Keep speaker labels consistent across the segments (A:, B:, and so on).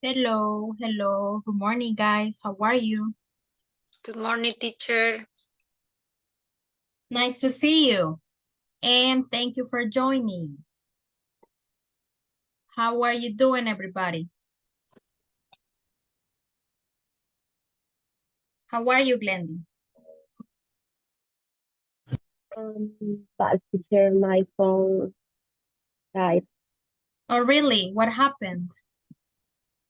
A: Hello, hello. Good morning, guys. How are you?
B: Good morning, teacher.
A: Nice to see you. And thank you for joining. How are you doing, everybody? How are you, Glendy?
C: But teacher, my phone died.
A: Oh, really? What happened?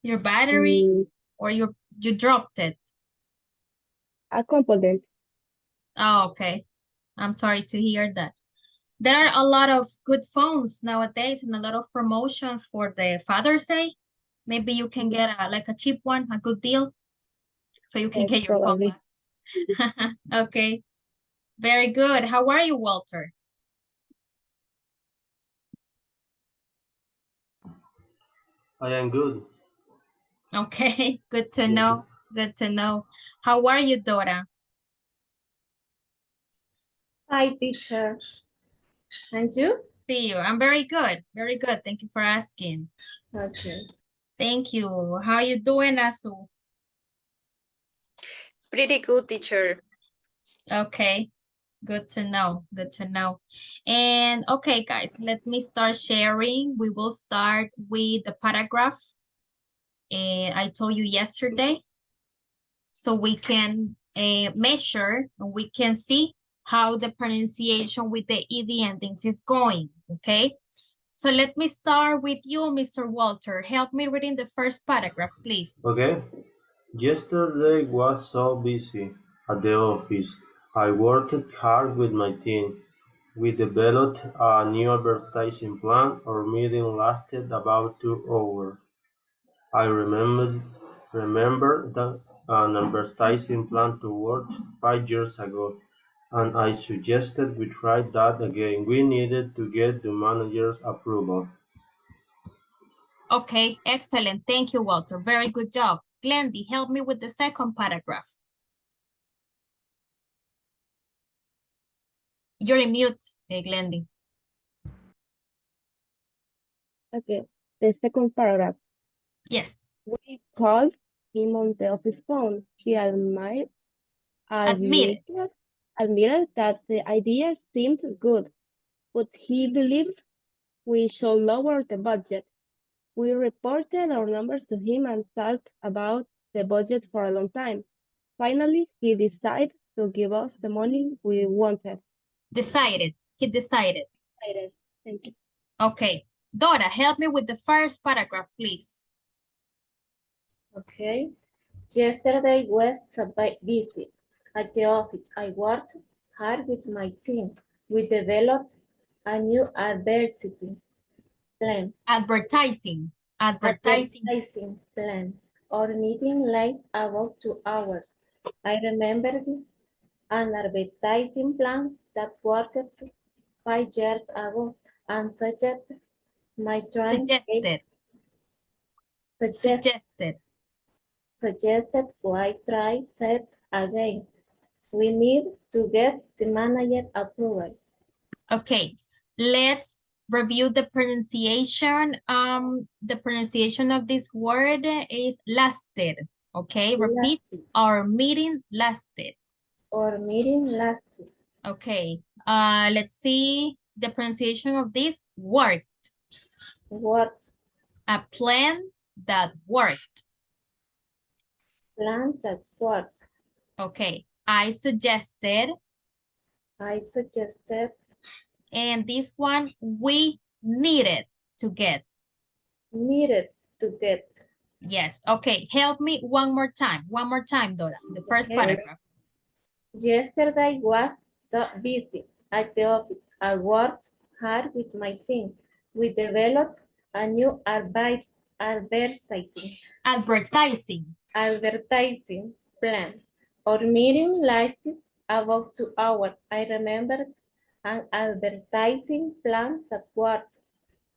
A: Your battery
C: Mm,
A: or you dropped it?
C: a component.
A: Oh, okay. I'm sorry to hear that. There are a lot of good phones nowadays and a lot of promotions for the Father's Day. Maybe you can get like a cheap one, a good deal, so you can
C: Yes,
A: get your phone
C: probably.
A: back. Okay, very good. How are you, Walter?
D: I am good.
A: Okay, good to
D: Thank you.
A: know. Good to know. How are you, Dora?
E: Hi, teacher. And you?
A: See you. I'm very good. Very good. Thank you for asking.
E: Okay.
A: Thank you. How you doing, Asu?
B: Pretty good, teacher.
A: Okay. Good to know. Good to know. And okay, guys, let me start sharing. We will start with the paragraph. And I told you yesterday, so we can measure and we can see how the pronunciation with the ed endings is going, okay? So let me start with you, Mr. Walter. Help me reading the first paragraph, please.
D: Okay. Yesterday was so busy at the office. I worked hard with my team. We developed a new advertising plan. Our meeting lasted about 2 hours. I remember that an advertising plan to work 5 years ago, and I suggested we try that again. We needed to get the manager's approval.
A: Okay, excellent. Thank you, Walter. Very good job. Glendy, help me with the second paragraph. You're in mute, Glendy.
C: Okay. The second paragraph.
A: Yes.
C: We called him on the office phone. He
A: Admit it.
C: admitted that the idea seemed good, but he believed we should lower the budget. We reported our numbers to him and talked about the budget for a long time. Finally, he decided to give us the money we wanted.
A: Decided. He decided.
C: Thank you.
A: Okay. Dora, help me with the first paragraph, please.
E: Okay. Yesterday was so busy at the office. I worked hard with my team. We developed a new advertising plan.
A: Advertising.
E: Advertising plan. Our meeting lasts about 2 hours. I remembered an advertising plan that worked 5 years ago and suggested my trying
A: Suggested.
E: suggest suggested why try that again. We need to get the manager approval.
A: Okay, let's review the pronunciation. The pronunciation of this word is lasted. Okay, repeat.
E: Lasted.
A: Our meeting lasted.
E: Our meeting lasted.
A: Okay, let's see the pronunciation of this worked.
E: Worked.
A: A plan that worked.
E: Plan that worked.
A: Okay, I suggested.
E: I suggested.
A: And this one, we needed to get.
E: Needed to get.
A: Yes, okay, help me one more time. One more time, Dora, the first paragraph.
E: Yesterday was so busy at the office. I worked hard with my team. We developed a new advertising plan. Our meeting lasted about 2 hours. I remembered an advertising plan that worked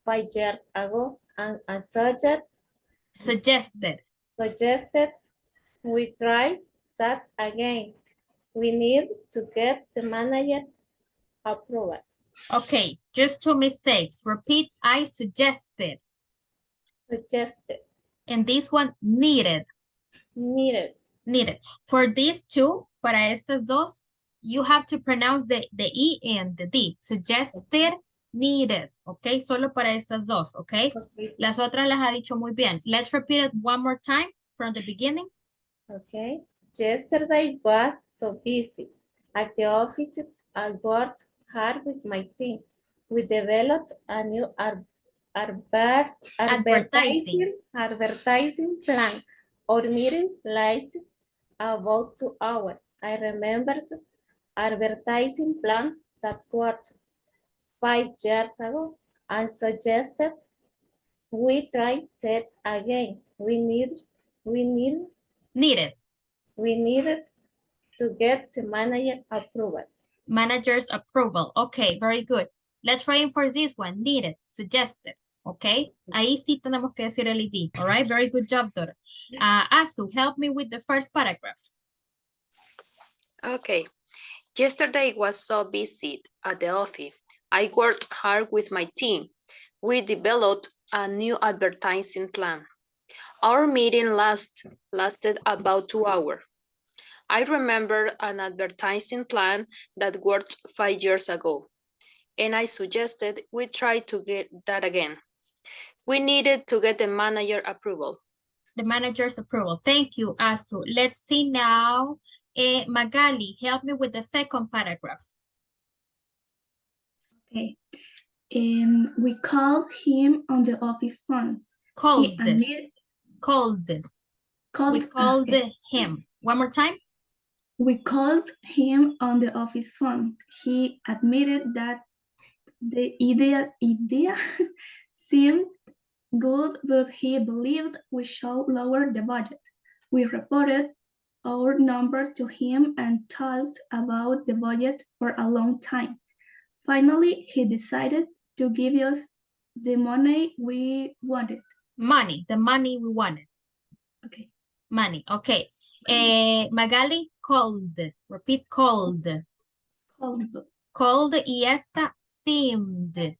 E: 5 years ago and suggested we try that again. We need to get the manager approval.
A: Okay, just two mistakes. Repeat, I suggested.
E: Suggested.
A: And this one, needed.
E: Needed.
A: Needed. For these two, para estas dos, you have to pronounce the E and the D. Suggested, needed. Okay, solo para estas dos. Okay.
E: Okay.
A: Las otras las ha dicho muy bien. Let's repeat it one more time from the beginning.
E: Okay. Yesterday was so busy. At the office, I worked hard with my team. We developed a new
A: Advertising.
E: advertising plan. Our meeting lasted about 2 hours. I remembered advertising plan that worked 5 years ago and suggested we try that again. We needed to get the manager approval.
A: Manager's approval. Okay, very good. Let's reinforce this one. Needed, suggested. Okay, ahí sí tenemos que decir el ID. All right, very good job, Dora. Asu, help me with the first paragraph.
B: Okay. Yesterday was so busy at the office. I worked hard with my team. We developed a new advertising plan. Our meeting lasted about 2 hours. I remember an advertising plan that worked 5 years ago, and I suggested we try to get that again. We needed to get the manager approval.
A: The manager's approval. Thank you, Asu. Let's see now. Magali, help me with the second paragraph.
F: Okay. We called him on the office phone.
A: Called.
F: He admitted,
A: Called. We called
F: okay.
A: him. One more time.
F: We called him on the office phone. He admitted that the idea seemed good, but he believed we should lower the budget. We reported our numbers to him and talked about the budget for a long time. Finally, he decided to give us the money we wanted.
A: Money, the money we wanted.
F: Okay.
A: Money, okay. Magali, called. Repeat, called.
F: Called.
A: Called y esta, seemed.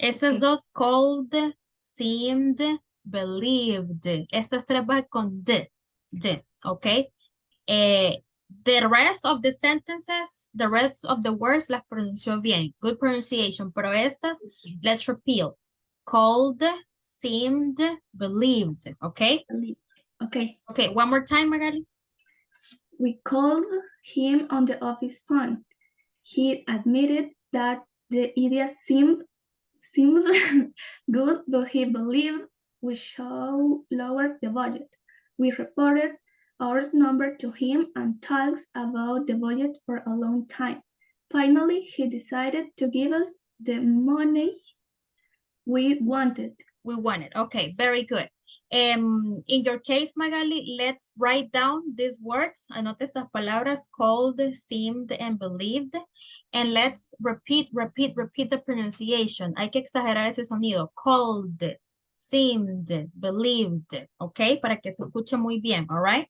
A: Estas
F: Okay.
A: dos, called, seemed, believed. Estas tres van con d, okay? The rest of the sentences, the rest of the words las pronunció bien. Good pronunciation. Pero estas, let's repeat. Called, seemed, believed. Okay?
F: Okay.
A: Okay, one more time, Magali.
F: We called him on the office phone. He admitted that the idea seemed good, but he believed we should lower the budget. We reported our number to him and talked about the budget for a long time. Finally, he decided to give us the money we wanted.
A: We wanted. Okay, very good. In your case, Magali, let's write down these words. Anote estas palabras, called, seemed, and believed. And let's repeat the pronunciation. Hay que exagerar ese sonido. Called, seemed, believed. Okay, para que se escuche muy bien, all right?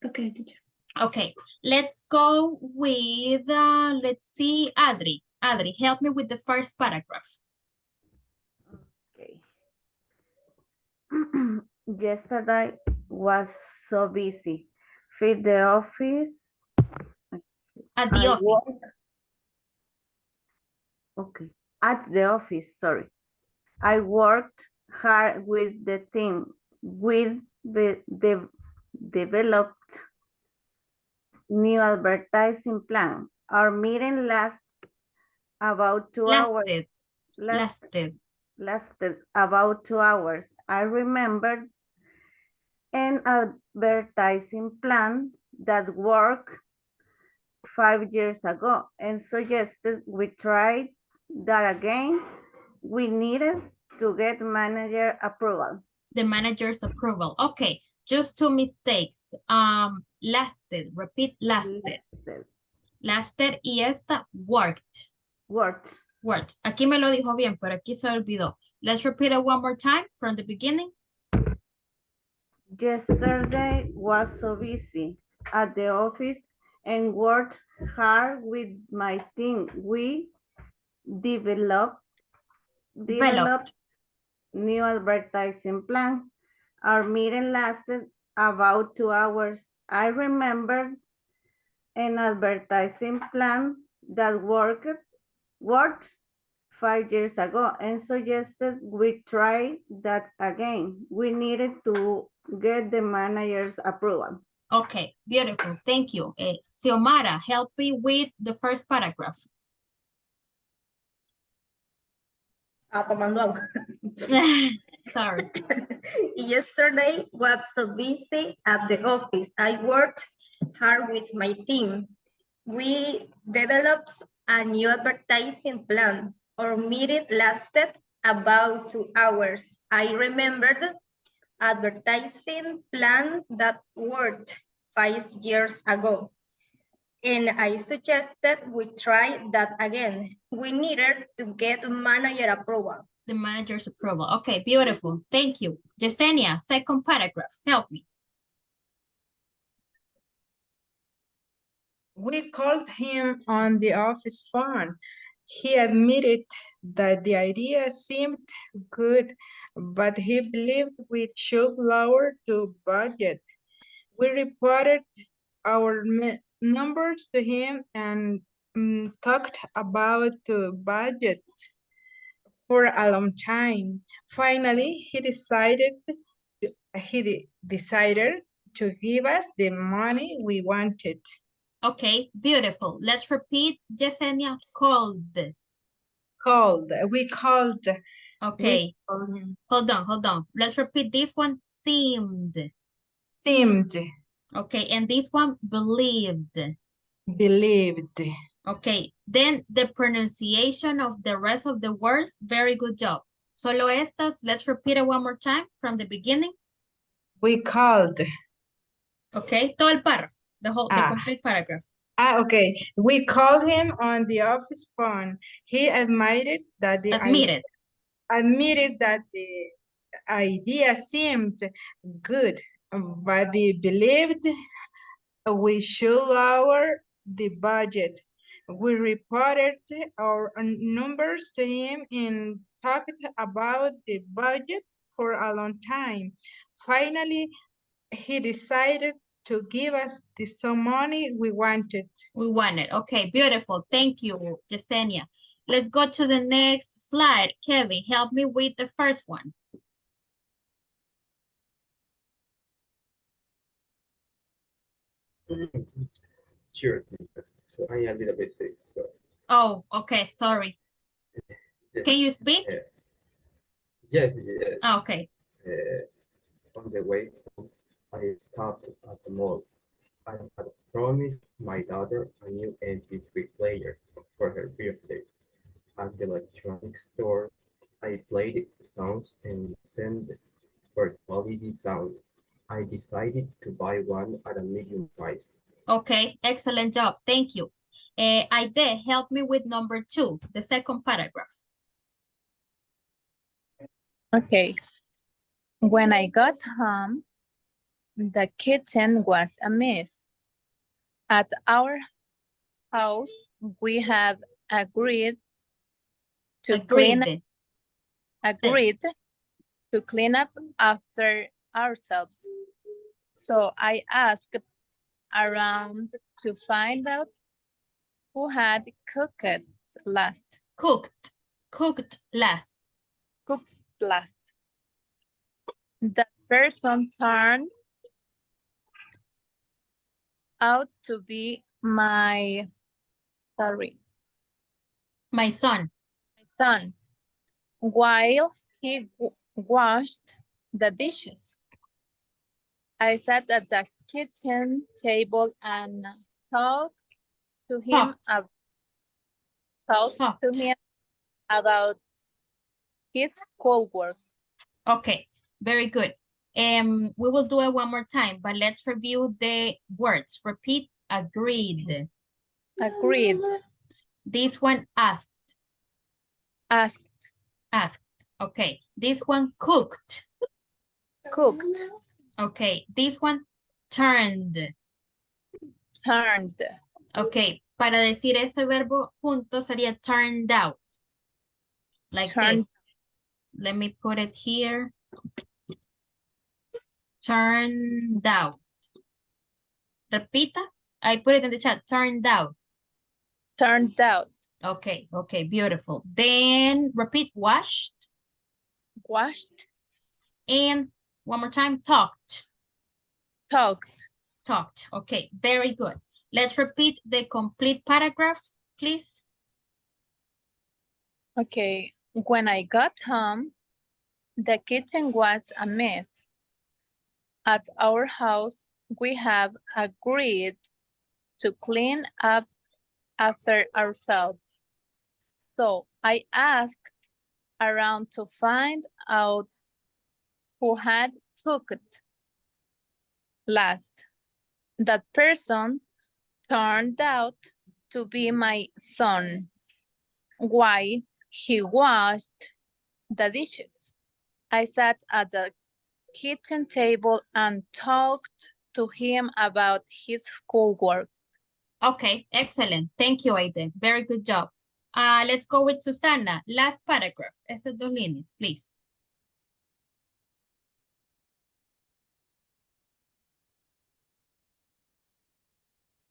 F: Okay, teacher.
A: Okay, let's go with, let's see, Adri. Adri, help me with the first paragraph.
G: Okay. Yesterday was so busy. At the office.
A: At the office.
G: Okay. At the office, sorry. I worked hard with the team. We developed new advertising plan. Our meeting lasted about 2 hours. Lasted about 2 hours. I remembered an advertising plan that worked 5 years ago and suggested we try that again. We needed to get manager approval.
A: The manager's approval. Okay, just 2 mistakes. Lasted, repeat, lasted. Lasted y esta, worked. Worked. Aquí me lo dijo bien, pero aquí se olvidó. Let's repeat it one more time from the beginning.
G: Yesterday was so busy at the office and worked hard with my team. We developed new advertising plan. Our meeting lasted about 2 hours. I remembered an advertising plan that worked 5 years ago and suggested we try that again. We needed to get the manager's approval.
A: Okay, beautiful. Thank you. Xiomara, help me with the first paragraph.
H: Tomando agua.
A: Sorry.
H: Yesterday was so busy at the office. I worked hard with my team. We developed a new advertising plan. Our meeting lasted about 2 hours. I remembered advertising plan that worked 5 years ago. And I suggested we try that again. We needed to get manager approval.
A: The manager's approval. Okay, beautiful. Thank you. Yesenia, second paragraph. Help me.
I: We called him on the office phone. He admitted that the idea seemed good, but he believed we should lower the budget. We reported our numbers to him and talked about the budget for a long time. Finally, he decided to give us the money we wanted.
A: Okay, beautiful. Let's repeat. Yesenia, called.
I: We called.
A: Okay. Hold on. Let's repeat this one. Seemed. Okay, and this one, believed. Okay, then the pronunciation of the rest of the words, very good job. Solo estas, let's repeat it one more time from the beginning.
I: We called.
A: Okay, todo el párrafo, the complete paragraph.
I: Okay. We called him on the office phone. He admitted that the idea seemed good, but he believed we should lower the budget. We reported our numbers to him and talked about the budget for a long time. Finally, he decided to give us the some money we wanted.
A: Okay, beautiful. Thank you, Yesenia. Let's go to the next slide. Kevin, help me with the first one.
J: Sure. So I am a little bit sick. So.
A: Oh, okay. Sorry.
J: Yes.
A: Can you speak?
J: Yes.
A: Oh, okay.
J: On the way home, I stopped at the mall. I had promised my daughter a new MP3 player for her birthday. At the electronics store, I played songs and listened for quality sound. I decided to buy one at a medium price.
A: Okay, excellent job. Thank you. Aide, help me with number 2, the second paragraph.
K: Okay. When I got home, the kitchen was a mess. At our house, we have agreed to clean up after ourselves. So I asked around to find out who had cooked last.
A: Cooked last.
K: The person turned out to be my
A: son.
K: While he washed the dishes. I sat at the kitchen table and talked to him about his schoolwork.
A: Okay, very good. We will do it one more time, but let's review the words. Repeat, agreed. This one, asked. Okay, this one, cooked. Okay, this one, turned. Okay, para decir ese verbo junto sería turned out. Like this. Let me put it here. Turned out. Repita. I put it in the chat. Turned out.
K: Turned out.
A: Okay, okay, beautiful. Then repeat washed.
K: Washed.
A: And one more time, talked.
K: Talked.
A: Talked. Okay, very good. Let's repeat the complete paragraph, please.
K: Okay. When I got home, the kitchen was a mess. At our house, we have agreed to clean up after ourselves. So I asked around to find out who had cooked last. That person turned out to be my son. Why he washed the dishes. I sat at the kitchen table and talked to him about his schoolwork.
A: Okay, excellent. Thank you, Aide. Very good job. Let's go with Susana. Last paragraph. Esas 2 líneas, please.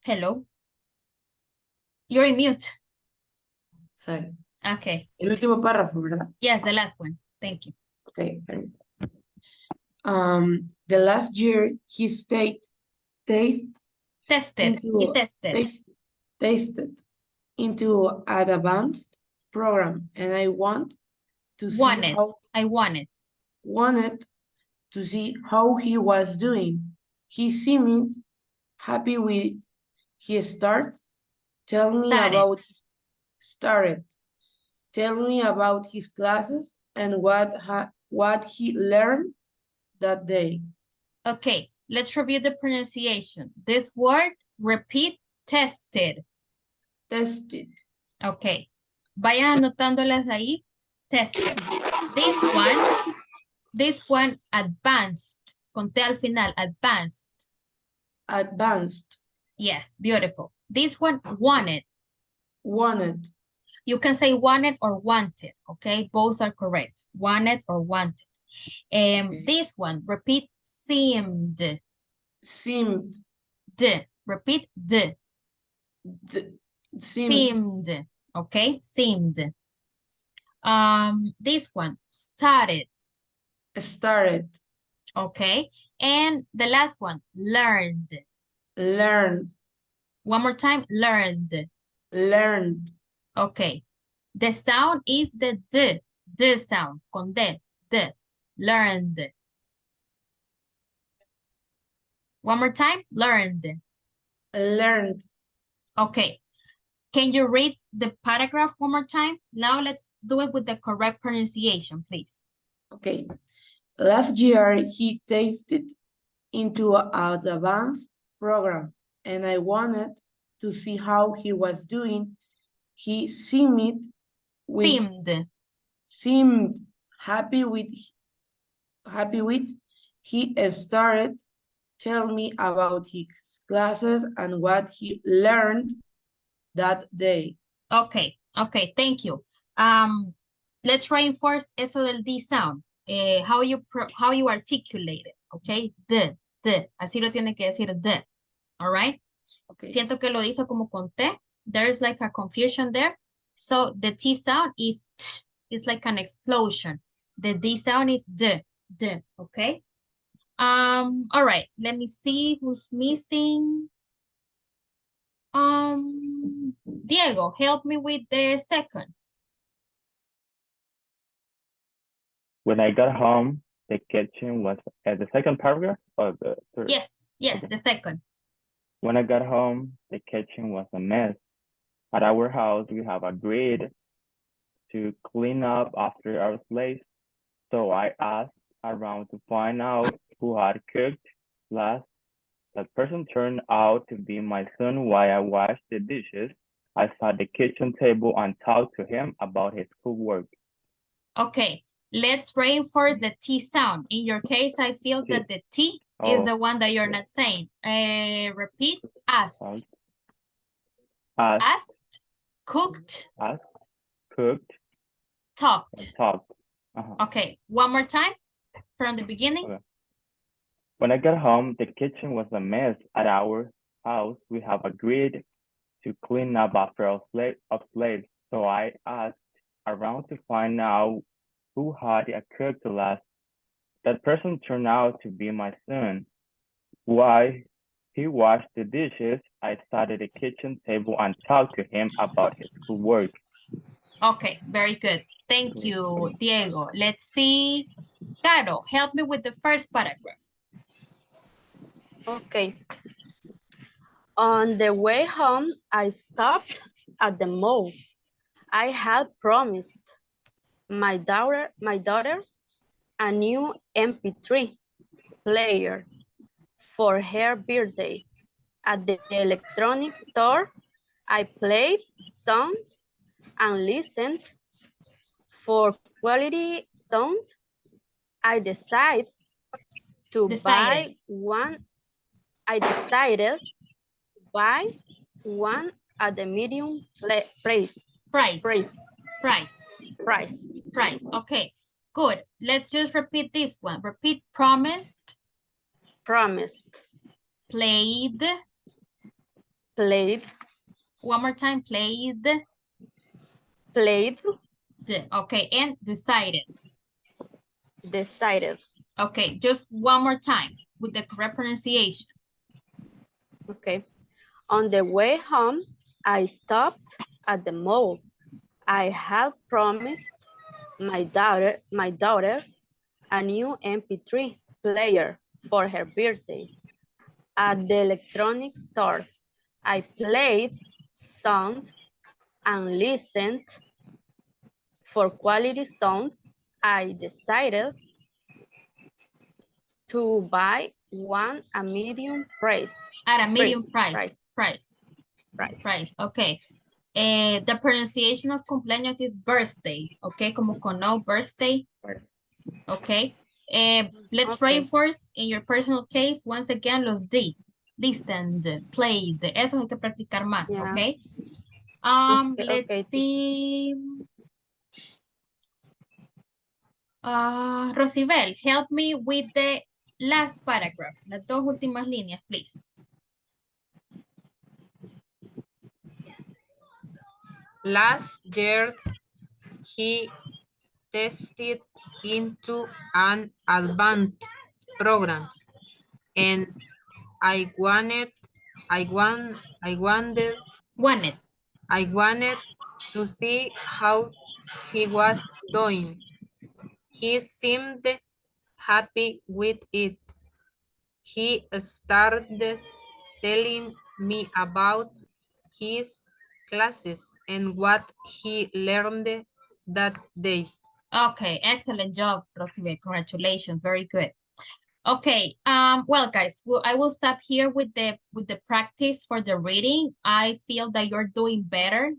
A: Hello. You're in mute.
L: Sorry.
A: Okay.
L: El último párrafo, ¿verdad?
A: Yes, the last one. Thank you.
L: Okay. The last year he tested into an advanced program, and I wanted to see how he was doing. He seemed happy with his start. Tell me about his classes and what he learned that day.
A: Okay, let's review the pronunciation. This word, repeat, tested.
L: Tested.
A: Okay. Vayan anotándolas ahí. Tested. This one, advanced. Conté al final, advanced.
L: Advanced.
A: Yes, beautiful. This one, wanted.
L: Wanted.
A: You can say wanted or wanted, okay? Both are correct. Wanted or wanted. This one, repeat, seemed.
L: Seemed.
A: Repeat, seemed. Okay, seemed. This one, started.
L: Started.
A: Okay, and the last one, learned.
L: Learned.
A: One more time, learned.
L: Learned.
A: Okay, the sound is the D sound, con D, learned. One more time, learned.
L: Learned.
A: Okay, can you read the paragraph one more time? Now let's do it with the correct pronunciation, please.
L: Okay. Last year, he tested into an advanced program, and I wanted to see how he was doing. He seemed happy with he started tell me about his classes and what he learned that day.
A: Okay, thank you. Let's reinforce eso del D sound. How you articulate it, okay? Así lo tiene que decir the, all right?
L: Okay.
A: Siento que lo dice como con T. There's like a confusion there. So the T sound is t. It's like an explosion. The D sound is the, okay? All right, let me see who's missing. Diego, help me with the second.
J: When I got home, the kitchen was at the second paragraph or the third?
A: Yes, the second.
J: When I got home, the kitchen was a mess. At our house, we have agreed to clean up after our slaves. So I asked around to find out who had cooked last. That person turned out to be my son while I washed the dishes. I sat at the kitchen table and talked to him about his schoolwork.
A: Okay, let's reinforce the T sound. In your case, I feel that the T is the one that you're not saying. Repeat, asked. Asked, cooked.
J: Asked, cooked.
A: Talked. Okay, one more time from the beginning.
M: Okay. When I got home, the kitchen was a mess. At our house, we have agreed to clean up after of slaves. So I asked around to find out who had cooked the last. That person turned out to be my son. Why he washed the dishes, I sat at the kitchen table and talked to him about his schoolwork.
A: Okay, very good. Thank you, Diego. Let's see. Caro, help me with the first paragraph.
N: Okay. On the way home, I stopped at the mall. I had promised my daughter a new MP3 player for her birthday. At the electronics store, I played songs and listened for quality sound. I decided to buy one. I decided to buy one at the medium price.
A: Okay, good. Let's just repeat this one. Repeat promised.
N: Promised.
A: Played.
N: Played.
A: One more time. Played.
N: Played.
A: Okay, and decided.
N: Decided.
A: Okay, just one more time with the correct pronunciation.
N: Okay. On the way home, I stopped at the mall. I had promised my daughter a new MP3 player for her birthday. At the electronics store, I played sound and listened for quality sound. I decided to buy one a medium price.
A: At a medium price. Okay. The pronunciation of cumpleaños is birthday. Okay, como con no birthday. Okay. Let's reinforce in your personal case once again los D. Listened, played. Eso hay que practicar más.
N: Yeah.
A: Okay. Let's see. Rosibel, help me with the last paragraph. Las dos últimas líneas, please.
O: Last year, he tested into an advanced program, and I wanted to see how he was doing. He seemed happy with it. He started telling me about his classes and what he learned that day.
A: Okay, excellent job, Rosibel. Congratulations, very good. Okay, well, guys, I will stop here with the practice for the reading. I feel that you're doing better.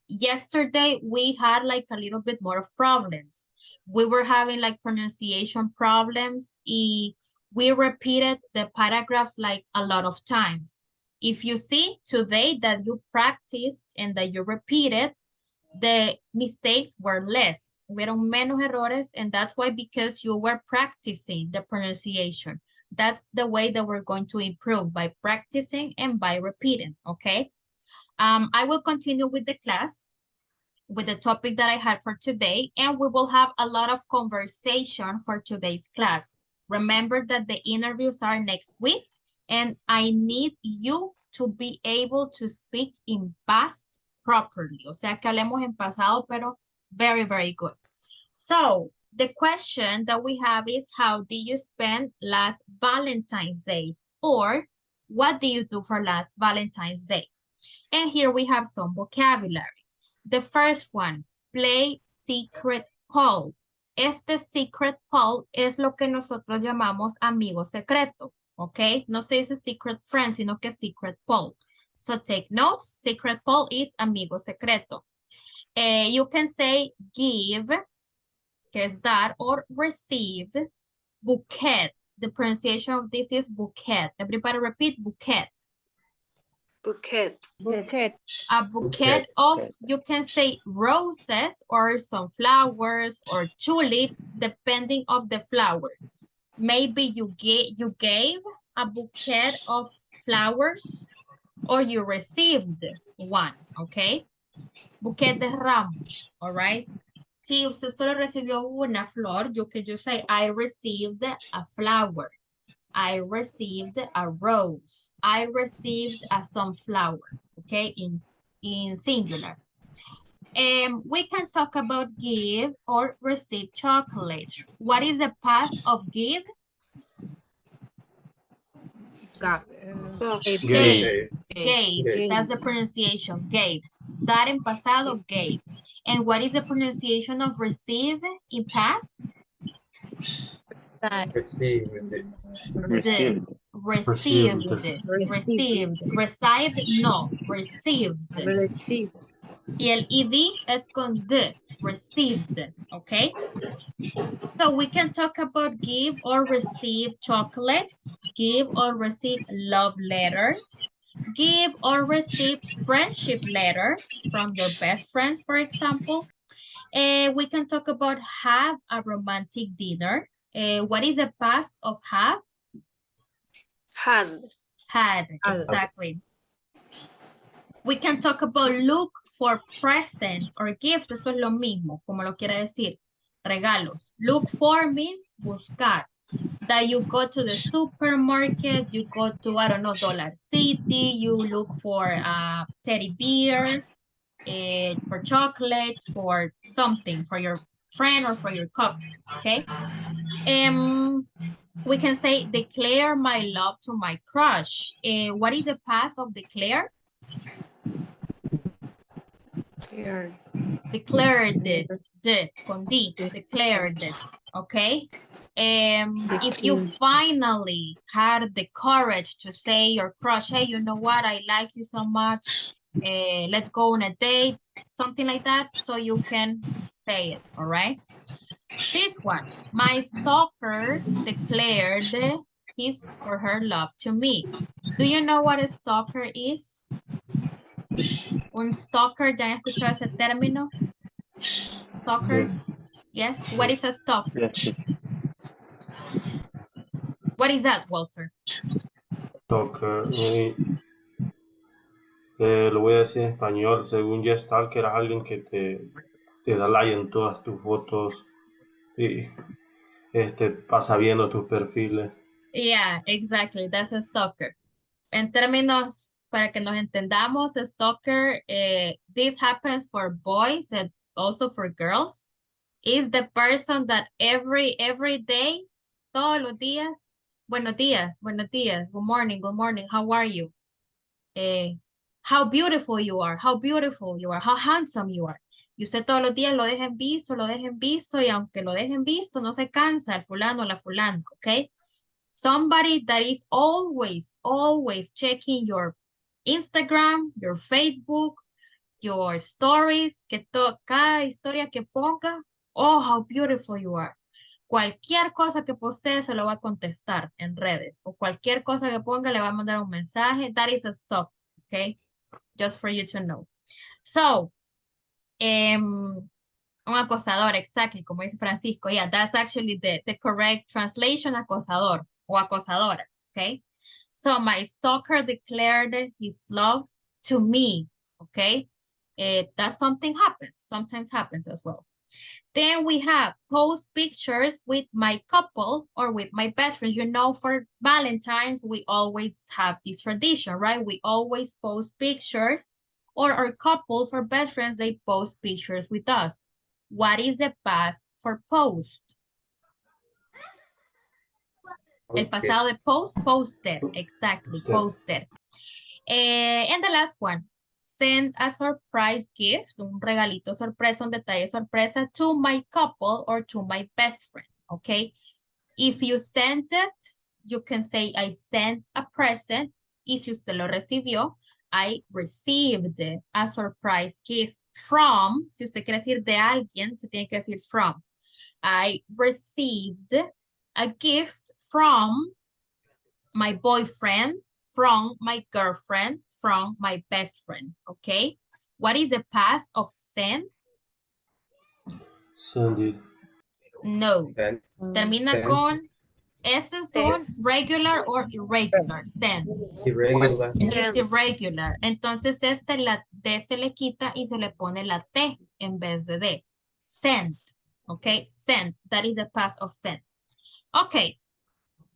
A: Yesterday, we had like a little bit more of problems. We were having like pronunciation problems. We repeated the paragraph like a lot of times. If you see today that you practiced and that you repeated, the mistakes were less. Hubieron menos errores, and that's why, because you were practicing the pronunciation. That's the way that we're going to improve, by practicing and by repeating, okay? I will continue with the class, with the topic that I had for today, and we will have a lot of conversation for today's class. Remember that the interviews are next week, and I need you to be able to speak in past properly. O sea, que hablemos en pasado, pero very, very good. So, the question that we have is, how did you spend last Valentine's Day? Or, what did you do for last Valentine's Day? And here we have some vocabulary. The first one, play secret call. Este secret call es lo que nosotros llamamos amigo secreto, ¿ok? No se dice secret friend, sino que secret call. So take notes. Secret call is amigo secreto. You can say give, que es dar, or receive, bouquet. The pronunciation of this is bouquet. Everybody repeat, bouquet.
B: Bouquet.
H: Bouquet.
A: A bouquet of, you can say roses or some flowers or tulips, depending of the flower. Maybe you gave a bouquet of flowers or you received one, okay? Bouquet de ramo, all right? Si usted solo recibió una flor, you can just say, I received a flower. I received a rose. I received a sunflower, okay, in singular. We can talk about give or receive chocolate. What is the past of give?
D: Gave.
A: Gave. That's the pronunciation. Gave. Dar en pasado, gave. And what is the pronunciation of receive in past?
J: Received.
A: Received.
D: Received.
A: Received, no. Received. Y el ed es con d. Received. Okay. So we can talk about give or receive chocolates. Give or receive love letters. Give or receive friendship letters from your best friends, for example. We can talk about have a romantic dinner. What is the past of have? Had, exactly. We can talk about look for presents or gifts. Eso es lo mismo, como lo quiere decir. Regalos. Look for means buscar. That you go to the supermarket, you go to, I don't know, Dollar City, you look for a teddy bear, for chocolates, for something, for your friend or for your couple, okay? We can say declare my love to my crush. What is the past of declare? Declared it, con D, declared it, okay? If you finally had the courage to say your crush, hey, you know what, I like you so much, let's go on a date, something like that, so you can say it, all right? This one, my stalker declared his or her love to me. Do you know what a stalker is? Un stalker, ¿ya han escuchado ese término? Stalker? Yes. What is a stalker?
M: Yes.
A: What is that, Walter?
D: Stalker. Lo voy a decir en español. Según yo, stalker es alguien que te da like en todas tus fotos y pasa viendo tus perfiles.
A: Yeah, exactly. That's a stalker. En términos, para que nos entendamos, a stalker, this happens for boys and also for girls. Is the person that every day, todos los días, buenos días, good morning, how are you? How beautiful you are, how handsome you are. Y usted todos los días lo dejen visto, y aunque lo dejen visto, no se cansa el fulano o la fulana, okay? Somebody that is always checking your Instagram, your Facebook, your stories, que cada historia que ponga, oh, how beautiful you are. Cualquier cosa que postee se lo va a contestar en redes, o cualquier cosa que ponga le va a mandar un mensaje. That is a stop, okay? Just for you to know. So, un acosador, exactly, como dice Francisco. Yeah, that's actually the correct translation, acosador o acosadora, okay? So, my stalker declared his love to me, okay? That sometimes happens as well. Then we have post pictures with my couple or with my best friends. You know, for Valentine's, we always have this tradition, right? We always post pictures, or our couples or best friends, they post pictures with us. What is the past for post? El pasado de post, posted. Exactly, posted. And the last one, send a surprise gift, un regalito sorpresa, un detalle sorpresa to my couple or to my best friend, okay? If you sent it, you can say, I sent a present. Y si usted lo recibió, I received a surprise gift from. Si usted quiere decir de alguien, se tiene que decir from. I received a gift from my boyfriend, from my girlfriend, from my best friend, okay? What is the past of send?
D: Send it.
A: No.
J: Send,
A: Termina
J: send,
A: con, esos son regular or irregular, send.
J: irregular,
A: Es irregular. Entonces la D se le quita y se le pone la T en vez de D. Sent, okay? Sent, that is the past of sent. Okay,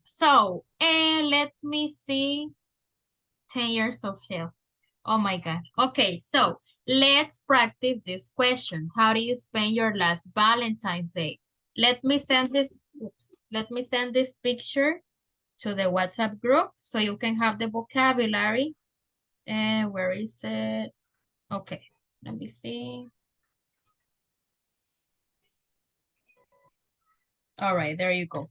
A: so, and let me see, 10 years of hell. Oh my God. Okay, so let's practice this question. How do you spend your last Valentine's Day? Let me send this, let me send this picture to the WhatsApp group so you can have the vocabulary. And where is it? Okay, let me see. All right, there you go.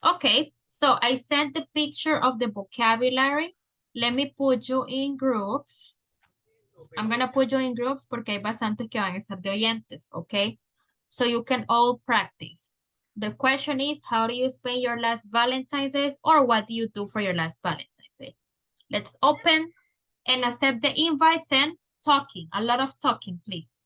A: Okay, so I sent the picture of the vocabulary. Let me put you in groups. I'm gonna put you in groups porque hay bastantes que van a estar de oyentes, okay? So you can all practice. The question is, how do you spend your last Valentine's Day, or what do you do for your last Valentine's Day? Let's open and accept the invites and talking, a lot of talking, please.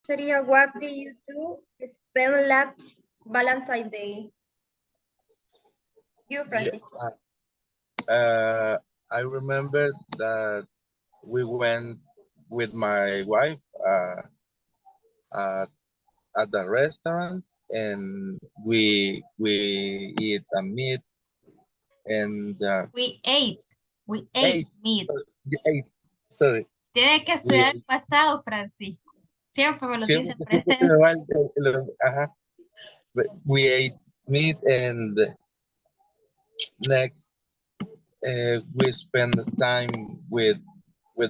H: Sería, what do you do spend last Valentine's Day? You, Francisco.
P: I remember that we went with my wife at, at the restaurant and we eat a meat and
A: We ate meat.
P: ate, sorry.
A: Tiene que
P: We
A: ser pasado, Francisco. Siempre me lo
P: siempre,
A: dicen
P: siempre
A: presente.
P: me va ajá. We ate meat and next we spend time with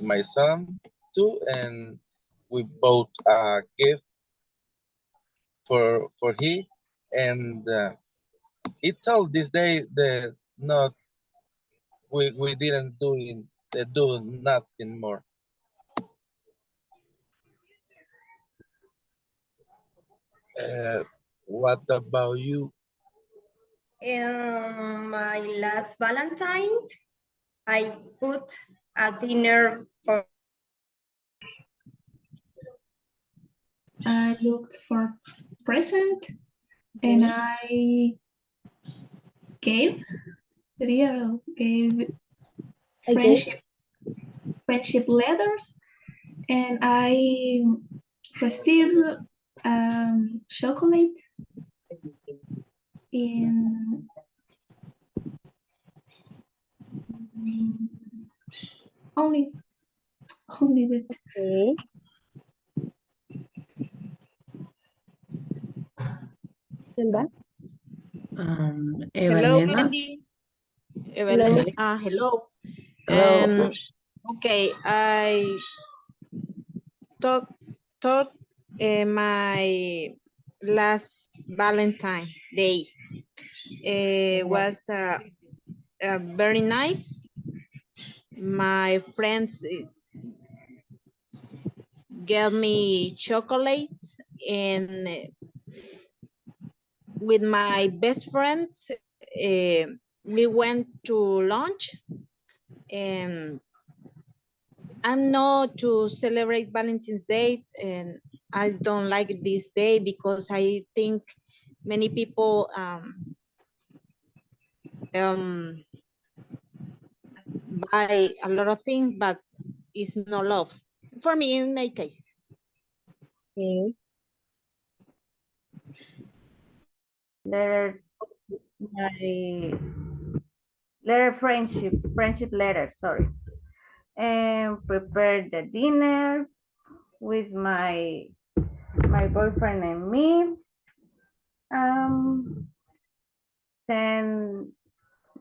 P: my son too, and we bought a gift for he, and it's all this day that not we didn't do nothing more. What about you?
H: My last Valentine, I put a dinner for.
F: I looked for present and I gave friendship letters, and I received chocolate in only that.
C: Okay. Simba?
Q: Hello,
L: Evelena.
Q: Candy.
C: Hello.
Q: Hello.
L: Hello.
Q: Okay, I thought my last Valentine Day was very nice. My friends gave me chocolate, and with my best friends we went to lunch, and I'm not to celebrate Valentine's Day, and I don't like this day because I think many people buy a lot of things, but it's no love for me in my case.
C: Okay.
G: letter, my letter friendship letter, sorry. And prepare the dinner with my boyfriend and me.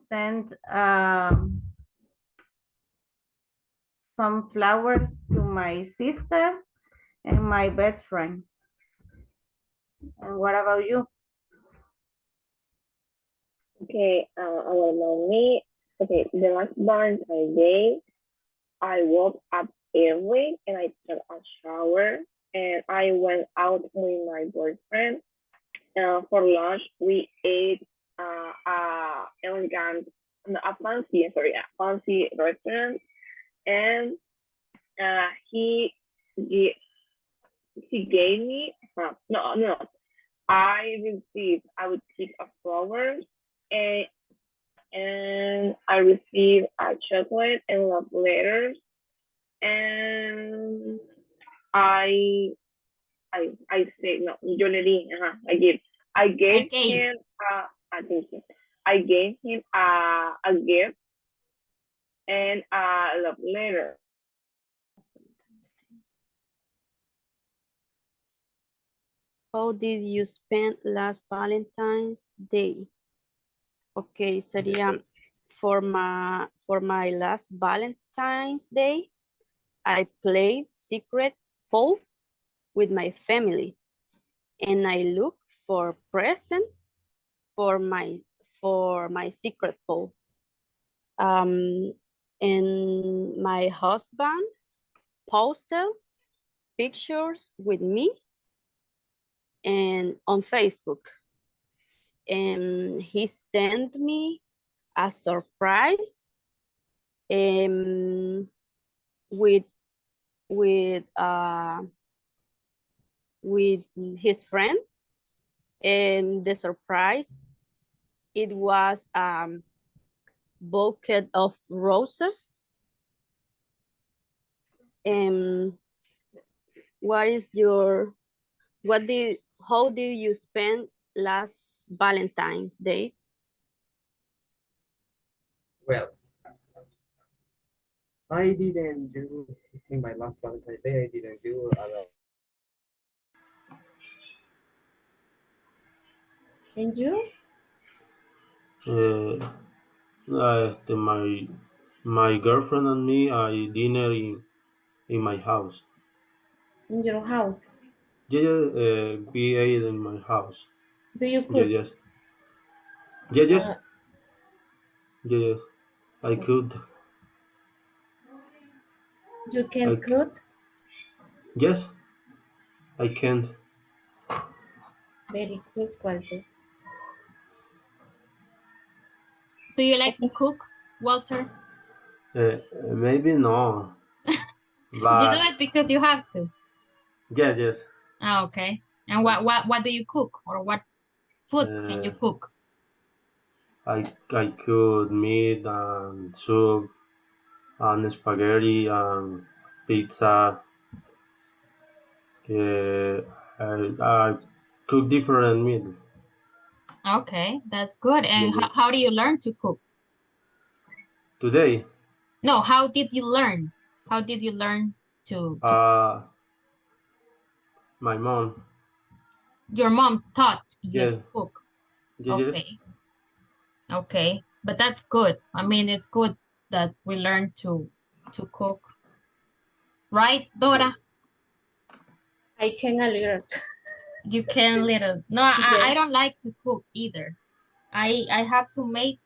G: Send some flowers to my sister and my best friend. And what about you?
R: Okay, about me. Okay, the last Valentine's Day, I woke up early and I took a shower and I went out with my boyfriend. For lunch, we ate elegant, no, a fancy restaurant, and he he he gave me no, I received of flowers and I received a chocolate and love letters and I I say no, yo le di, I gave him I think so. I gave him a gift and a love letter.
N: How did you spend last Valentine's Day? Okay, sería for my last Valentine's Day, I played secret pool with my family and I looked for present for my secret pool. And my husband posted pictures with me and on Facebook. And he sent me a surprise with his friend. And the surprise, it was bouquet of roses. And how did you spend last Valentine's Day?
J: Well, I didn't do, in my last Valentine's Day, I didn't do a lot.
E: And you?
D: My girlfriend and me, I dinner in my house.
E: In your house?
D: We ate in my house.
E: Do you cook?
D: Yes. Yes.
E: Uh,
D: Yes. I could.
E: You can cook?
D: Yes. I can.
E: Very good, Walter.
A: Do you like to cook, Walter?
D: Maybe no.
A: You do
D: But
A: it because you have to.
D: yes.
A: Oh, okay. And what do you cook, or what food can you cook?
D: I could meat and soup and spaghetti and pizza. I cook different meat.
A: Okay, that's good. And
D: Yes.
A: how do you learn to cook?
D: Today,
A: No, how did you learn? How did you learn to
D: my mom.
A: Your mom taught you
D: Yes.
A: to cook?
D: Yes.
A: Okay. Okay, but that's good. I mean, it's good that we learn to cook. Right, Dora?
E: I can a little.
A: You can little. No, I don't like to cook either. I have to make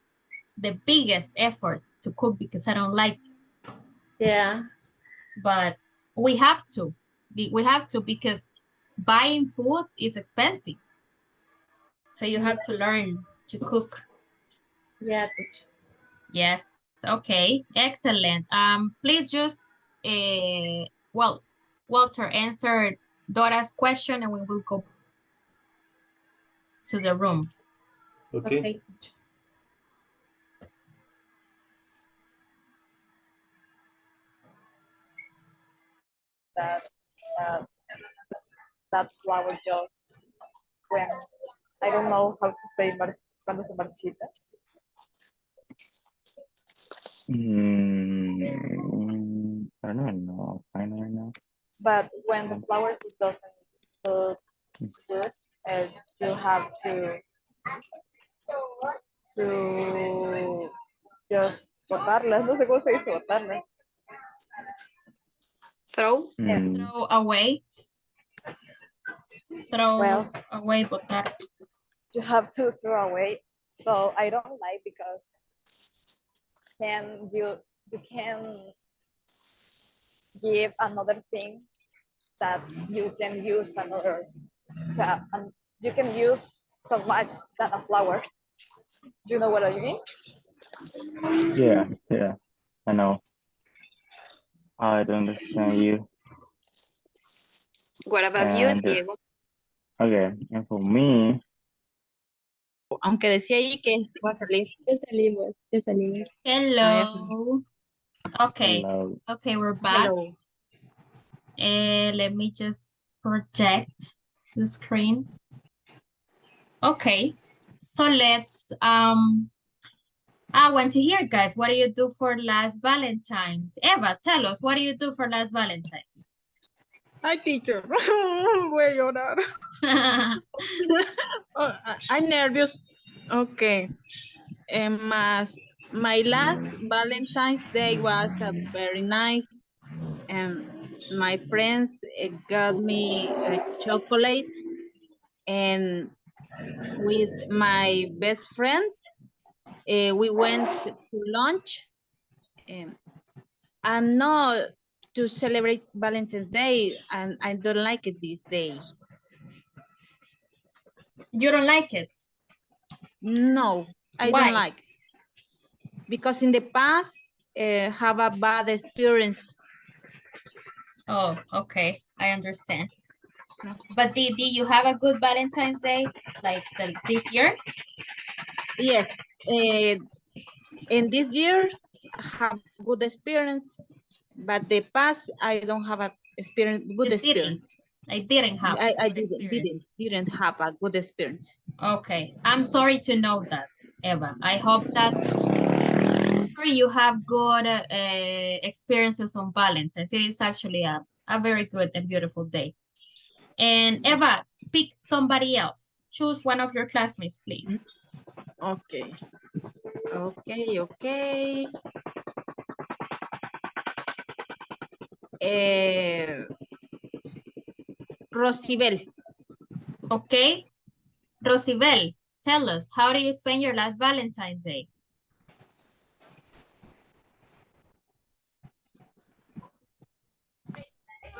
A: the biggest effort to cook because I don't like it.
E: Yeah.
A: But we have to. We have to because buying food is expensive. So you have to learn to cook.
E: Yeah.
A: Yes. Okay. Excellent. Please just well, Walter answered Dora's question and we will go to the room.
D: Okay.
S: That that flower just went I don't know how to say cuando se marchita.
M: I don't know. I don't know.
S: But when the flowers it doesn't look good, and you have to just botarlas. No sé cómo se dice botarlas.
B: Throw.
A: Throw away. Throw
S: Well,
A: away, botar.
S: you have to throw away. So I don't like because you can give another thing that you can use another. You can use so much than a flower. Do you know what I mean?
M: Yeah, yeah. I know. I don't understand you.
B: What about you,
M: And
B: Diego?
M: okay, and for me,
Q: Aunque decía ahí que va a salir.
C: Ya salimos, ya salimos.
A: Hello. Okay.
M: hello.
A: Okay, we're back.
Q: Hello.
A: Let me just project the screen. Okay. So let's I want to hear, guys, what do you do for last Valentine's? Eva, tell us, what do you do for last Valentine's?
Q: Hi, teacher. Voy a llorar. Oh, I'm nervous. Okay. My last Valentine's Day was very nice. My friends got me a chocolate, and with my best friend, we went to lunch. I'm not to celebrate Valentine's Day, and I don't like it this day.
A: You don't like it?
Q: No, I
A: Why?
Q: don't like it. Because in the past, have a bad experience.
A: Oh, okay. I understand. But did you have a good Valentine's Day, like this year?
Q: Yes. In this year, have good experience, but the past, I don't have a good experience.
A: I didn't have
Q: I
A: good experience.
Q: didn't have a good experience.
A: Okay, I'm sorry to know that, Eva. I hope that you have good experiences on Valentine's. It is actually a very good and beautiful day. And Eva, pick somebody else. Choose one of your classmates, please.
Q: Okay. Okay. Rosibel.
A: Okay. Rosibel, tell us, how do you spend your last Valentine's Day?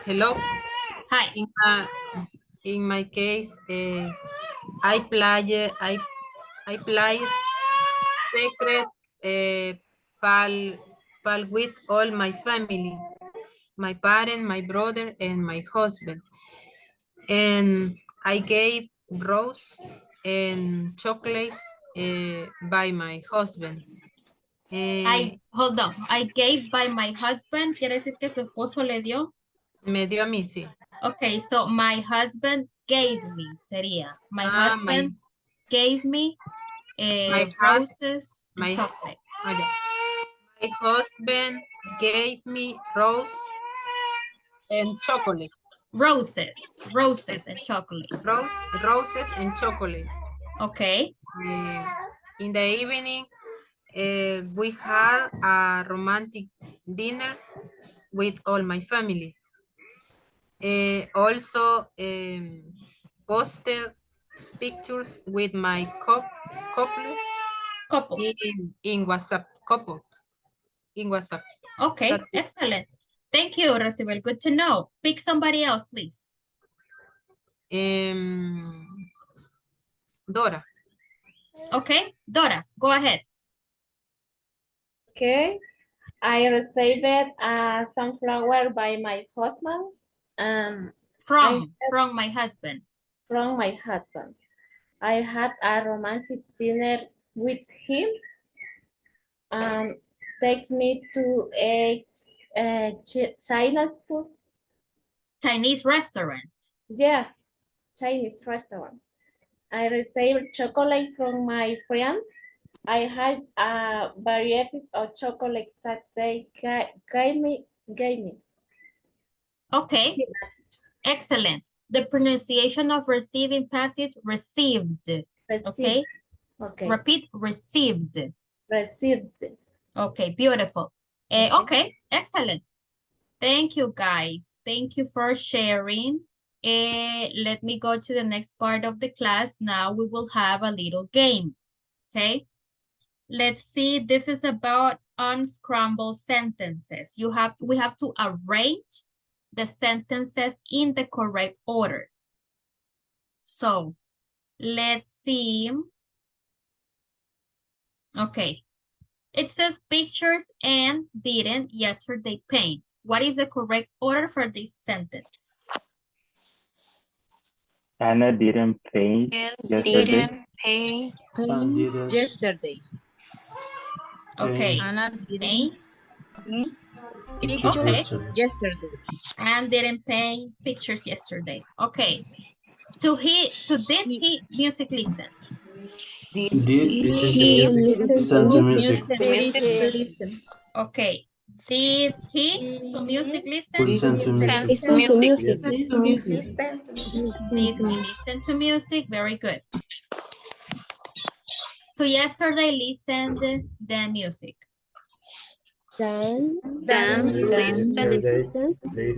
O: Hello.
A: Hi.
O: In my case, I play secret pal with all my family, my parents, my brother, and my husband. And I gave rose and chocolates by my husband.
A: Hold on. I gave by my husband. ¿Quiere decir que su esposo le dio?
O: Me dio a mí, sí.
A: Okay, so my husband gave me, sería. My husband gave me roses and chocolate.
O: My husband gave me rose and chocolate.
A: Roses and chocolates.
O: Roses and chocolates.
A: Okay.
O: In the evening, we had a romantic dinner with all my family. Also posted pictures with my couple in WhatsApp. In WhatsApp.
A: Okay, excellent. Thank you, Rosibel. Good to know. Pick somebody else, please.
O: Dora.
A: Okay, Dora, go ahead.
E: Okay, I received a sunflower by my husband.
A: From my husband.
E: From my husband. I had a romantic dinner with him. Takes me to a Chinese food.
A: Chinese restaurant.
E: Yes, Chinese restaurant. I received chocolate from my friends. I had a variety of chocolate that they gave me.
A: Okay, excellent. The pronunciation of receiving passes received. Okay.
E: Okay.
A: Repeat, received.
E: Received.
A: Okay, beautiful. Okay, excellent. Thank you, guys. Thank you for sharing. Let me go to the next part of the class. Now we will have a little game, okay? Let's see, this is about unscrambled sentences. We have to arrange the sentences in the correct order. So, let's see. Okay. It says pictures and didn't yesterday paint. What is the correct order for this sentence?
M: Anna didn't paint yesterday.
B: Didn't pay.
Q: Yesterday.
A: Okay.
Q: Anna didn't
A: Paint.
Q: pictures
A: Okay.
Q: yesterday.
A: And didn't paint pictures yesterday. Okay. Did he music listen?
D: Did
B: He
D: listen to music.
B: music
A: Okay. Did he to music listen?
D: Listen to music.
B: listen to music.
A: Did he listen to music? Very good. So yesterday listened the music.
R: Dan
B: Listening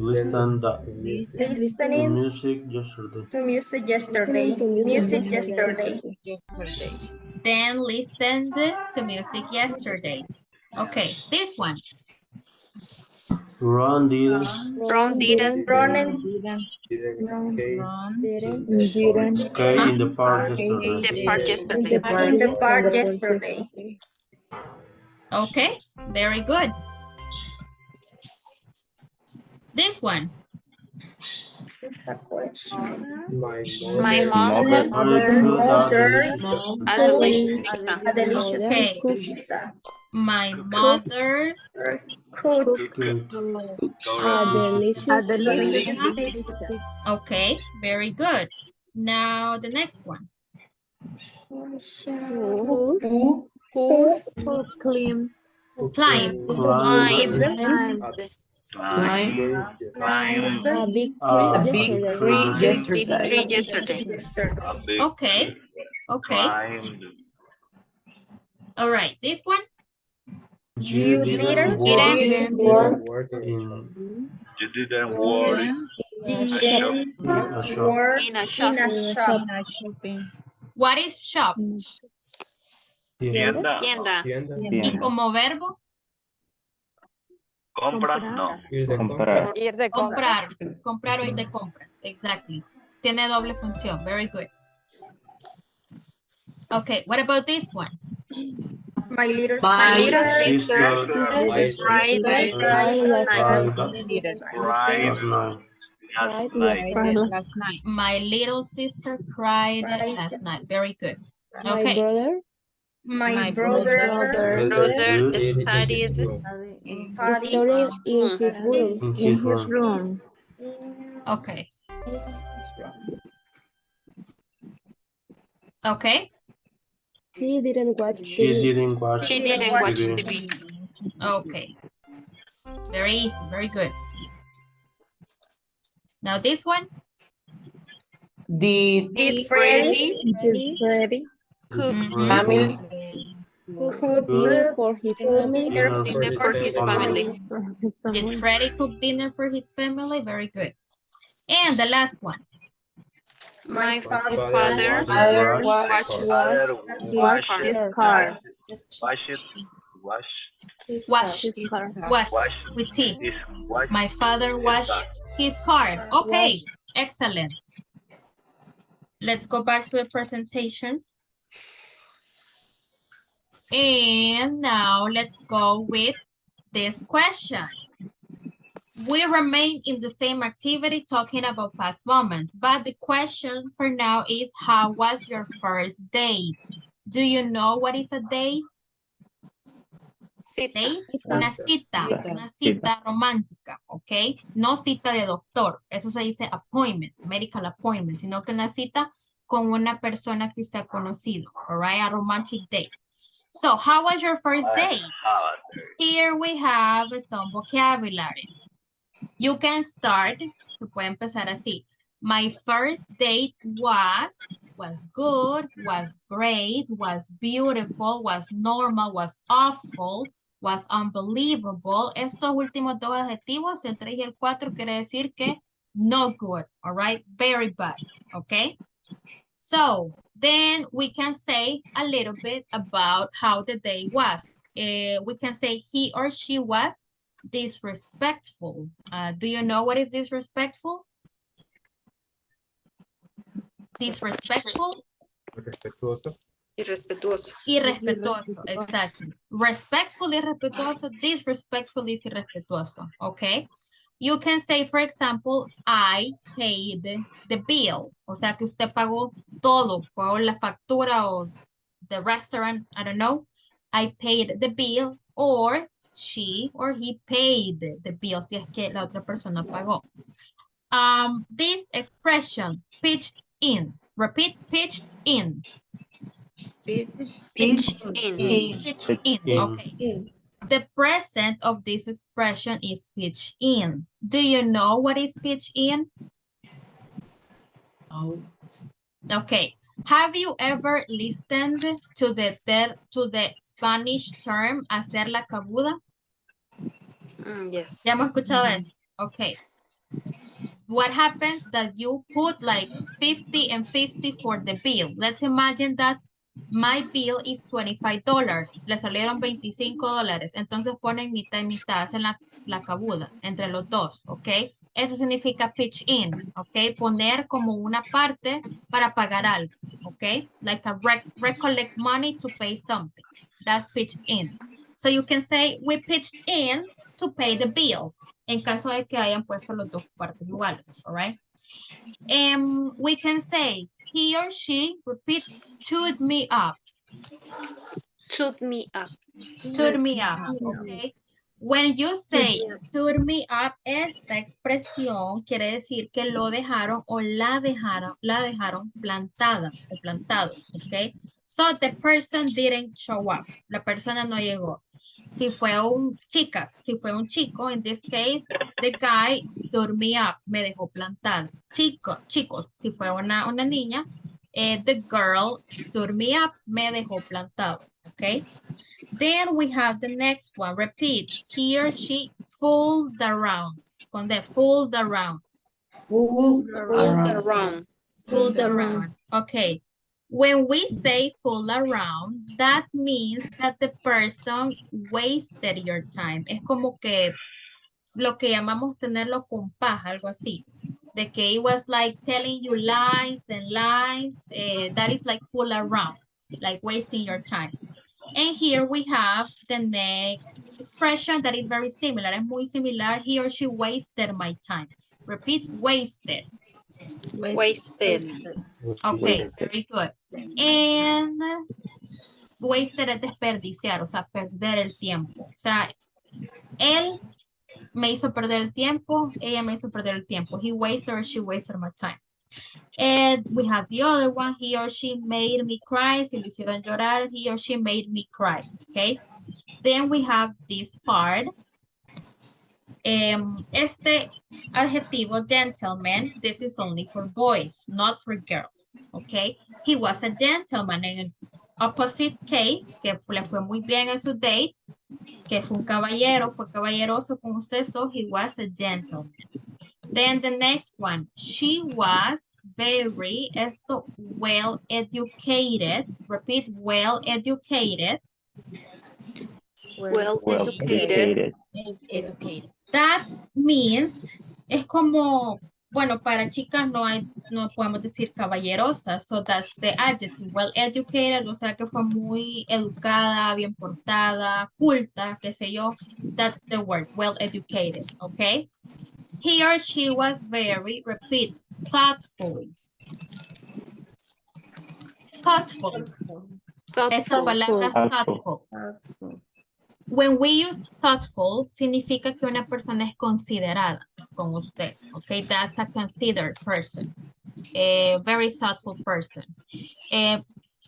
D: Listen the
H: Listening
D: music yesterday.
H: to music yesterday. Music yesterday.
A: Then listened to music yesterday. Okay, this one.
D: Ron didn't.
B: Ron didn't
D: Skate in the park yesterday.
B: depart yesterday.
H: In the park yesterday.
A: Okay, very good. This one.
B: My
M: Mother
B: mother a delicious pizza.
H: A delicious
A: Okay.
H: pizza.
A: My mother
H: Cooked
R: a delicious
H: pizza.
A: Okay, very good. Now the next one.
H: Who
A: Climb.
D: Climbed
R: a big
D: a
R: tree yesterday.
B: Big tree yesterday.
A: Okay, okay. All right, this one.
D: You didn't
B: Didn't
D: work in a shop.
B: in a shop.
A: What is shop?
D: Tienda.
B: Tienda.
A: Y como verbo,
M: Comprar.
S: Ir de compras.
A: comprar o ir de compras, exactly. Tiene doble función, very good. Okay, what about this one?
H: My little
B: sister cried last night.
A: My little sister cried last night. Very good. Okay.
H: My brother
B: Studied
D: In his room.
A: Okay. Okay.
R: She didn't watch
B: TV.
A: Okay. Very easy. Very good. Now this one.
L: Did
B: Freddy
L: cook
D: Family.
R: dinner for his family?
B: dinner for his family?
A: Did Freddy cook dinner for his family? Very good. And the last one.
B: My father
R: Washed
B: his
R: car.
A: Washed with T. My father washed his car. Okay, excellent. Let's go back to the presentation. And now let's go with this question. We remain in the same activity talking about past moments, but the question for now is, how was your first date? Do you know what is a date?
B: Cita.
A: Date, una cita romántica, ¿ok? No cita de doctor, eso se dice appointment, medical appointment, sino que una cita con una persona que usted ha conocido, all right? A romantic date. So, how was your first date? Here we have some vocabulary. You can start, se puede empezar así. My first date was good, was great, was beautiful, was normal, was awful, was unbelievable. Estos últimos dos adjetivos, el 3 y el 4, quiere decir que no good, all right? Very bad, okay? So, then we can say a little bit about how the day was. We can say he or she was disrespectful. Do you know what is disrespectful? Disrespectful.
J: Irrespetuoso.
B: Irrespetuoso.
A: Irrespetuoso, exactly. Respectful is respetuoso, disrespectful is irrespetuoso, okay? You can say, for example, I paid the bill. O sea, que usted pagó todo, pagó la factura o the restaurant, I don't know. I paid the bill, or she or he paid the bill, si es que la otra persona pagó. This expression, pitched in. Repeat, pitched in.
B: Pitched in.
A: Pitched in, okay. The present of this expression is pitch in. Do you know what is pitch in?
L: No.
A: Okay. Have you ever listened to the Spanish term hacer la cabuda?
B: Yes.
A: ¿Ya hemos escuchado eso? Okay. What happens that you put like 50 and 50 for the bill? Let's imagine that my bill is $25. Le salieron $25. Entonces ponen mitad y mitad, hacen la cabuda entre los dos, ¿ok? Eso significa pitch in, ¿ok? Poner como una parte para pagar algo, ¿ok? Like a recollect money to pay something. That's pitched in. So you can say, we pitched in to pay the bill. En caso de que hayan puesto los dos partes iguales, all right? We can say, he or she, repeat, stood me up.
B: Stood me up.
A: Stood me up, okay? When you say stood me up, esta expresión quiere decir que lo dejaron o la dejaron plantada o plantado, okay? So the person didn't show up. La persona no llegó. Si fue si fue un chico, in this case, the guy stood me up, me dejó plantada. Chicos, si fue una niña, the girl stood me up, me dejó plantado, okay? Then we have the next one. Repeat. He or she fooled around. Con the fooled around.
L: Fooled
B: around.
A: Fooled around. Okay. When we say fool around, that means that the person wasted your time. Es como que lo que llamamos tenerlo con paja, algo así. De que it was like telling you lies and lies. That is like fool around, like wasting your time. And here we have the next expression that is very similar. Es muy similar. He or she wasted my time. Repeat, wasted.
B: Wasted.
A: Okay, very good. And wasted es desperdiciar, o sea, perder el tiempo. O sea, él me hizo perder el tiempo, ella me hizo perder el tiempo. He wasted or she wasted my time. And we have the other one, he or she made me cry. Si lo hicieron llorar, he or she made me cry, okay? Then we have this part. Este adjetivo, gentleman, this is only for boys, not for girls, okay? He was a gentleman. En el opposite case, que le fue muy bien en su date, que fue un caballero, fue caballeroso con usted, so he was a gentleman. Then the next one, she was very, well educated. Repeat, well educated.
B: Well educated.
A: That means, es como, bueno, para chicas no podemos decir caballerosa, so that's the adjective, well educated, o sea que fue muy educada, bien portada, culta, qué sé yo, that's the word, well educated, okay? He or she was very, repeat, thoughtful. Thoughtful. Esa palabra thoughtful. When we use thoughtful, significa que una persona es considerada con usted. Okay, that's a considered person. A very thoughtful person.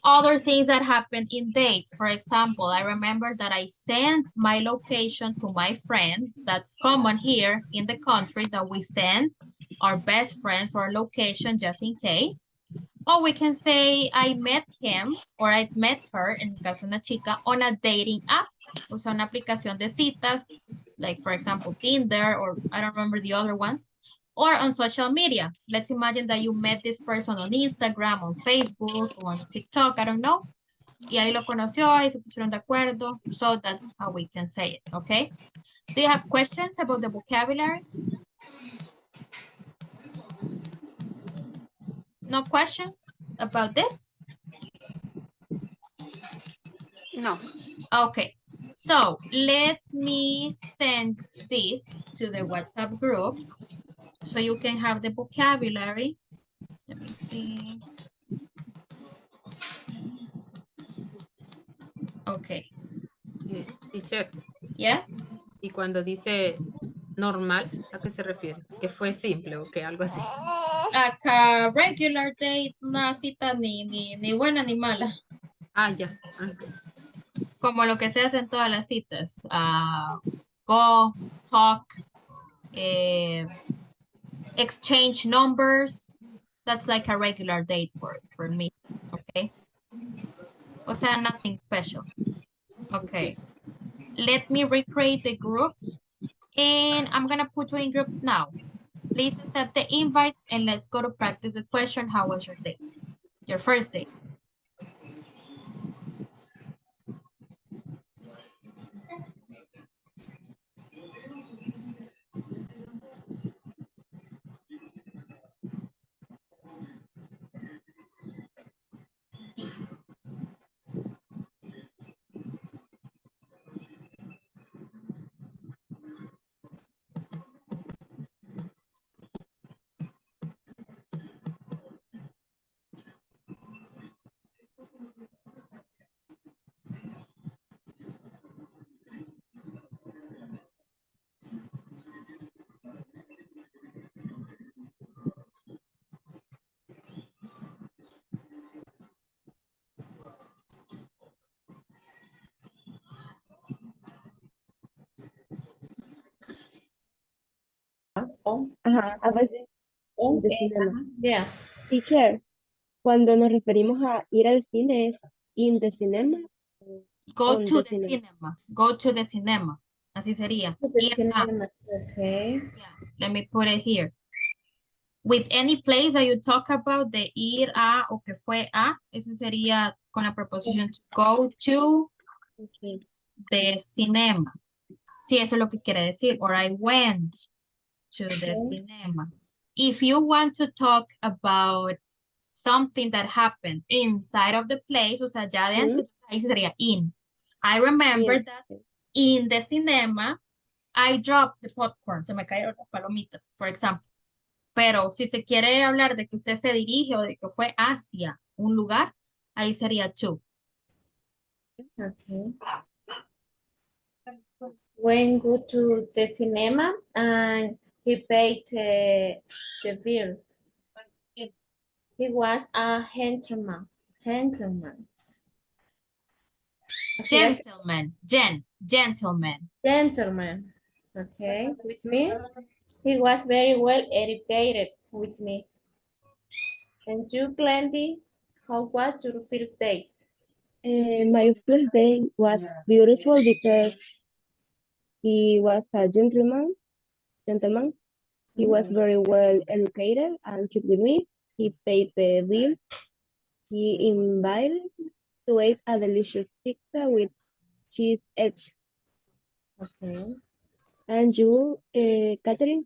A: Other things that happen in dates. For example, I remember that I sent my location to my friend. That's common here in the country that we send our best friends our location just in case. Or we can say I met him or I met her, en el caso de una chica, on a dating app. O sea, una aplicación de citas, like for example, Tinder, or I don't remember the other ones. Or on social media. Let's imagine that you met this person on Instagram, on Facebook, or on TikTok, I don't know. Y ahí lo conoció, ahí se pusieron de acuerdo. So that's how we can say it, okay? Do you have questions about the vocabulary? No questions about this?
B: No.
A: Okay, so let me send this to the WhatsApp group so you can have the vocabulary. Let me see. Okay.
O: Teacher.
A: Yes.
O: Y cuando dice normal, ¿a qué se refiere? ¿Que fue simple o que algo así?
A: Acá, regular date, una cita ni buena ni mala.
O: Ah, ya.
A: Como lo que se hace en todas las citas. Go, talk, exchange numbers. That's like a regular date for me. Okay. O sea, nothing special. Okay. Let me recreate the groups. And I'm going to put you in groups now. Please accept the invites and let's go to practice the question. How was your date? Your first date.
C: Ajá, a veces de cinema.
E: Yeah.
C: Teacher, cuando nos referimos a ir al cine es in the cinema.
A: Go
C: On
A: to
C: the
A: the
C: cinema.
A: cinema. Go to the cinema. Así sería. Ir a.
E: Okay.
A: Yeah, let me put it here. With any place that you talk about, de ir a o que fue a, eso sería con la preposición to go to the cinema. Sí, eso es lo que quiere decir. Or I went to the cinema. If you want to talk about something that happened inside of the place, o sea, ya adentro, ahí sería in. I remember that in the cinema, I dropped the popcorn. Se me cayeron las palomitas, for example. Pero si se quiere hablar de que usted se dirige o de que fue hacia un lugar, ahí sería to.
E: Okay. When go to the cinema and he paid the bill. He was a gentleman. Gentleman.
A: Gentleman. Gentleman.
E: Gentleman. Okay, with me. He was very well educated with me. And you, Glendy, how was your first date?
C: My first day was beautiful because he was a gentleman. He was very well educated and cute with me. He paid the bill. He invited to eat a delicious pizza with cheese edge.
E: Okay.
C: And you, Catherine?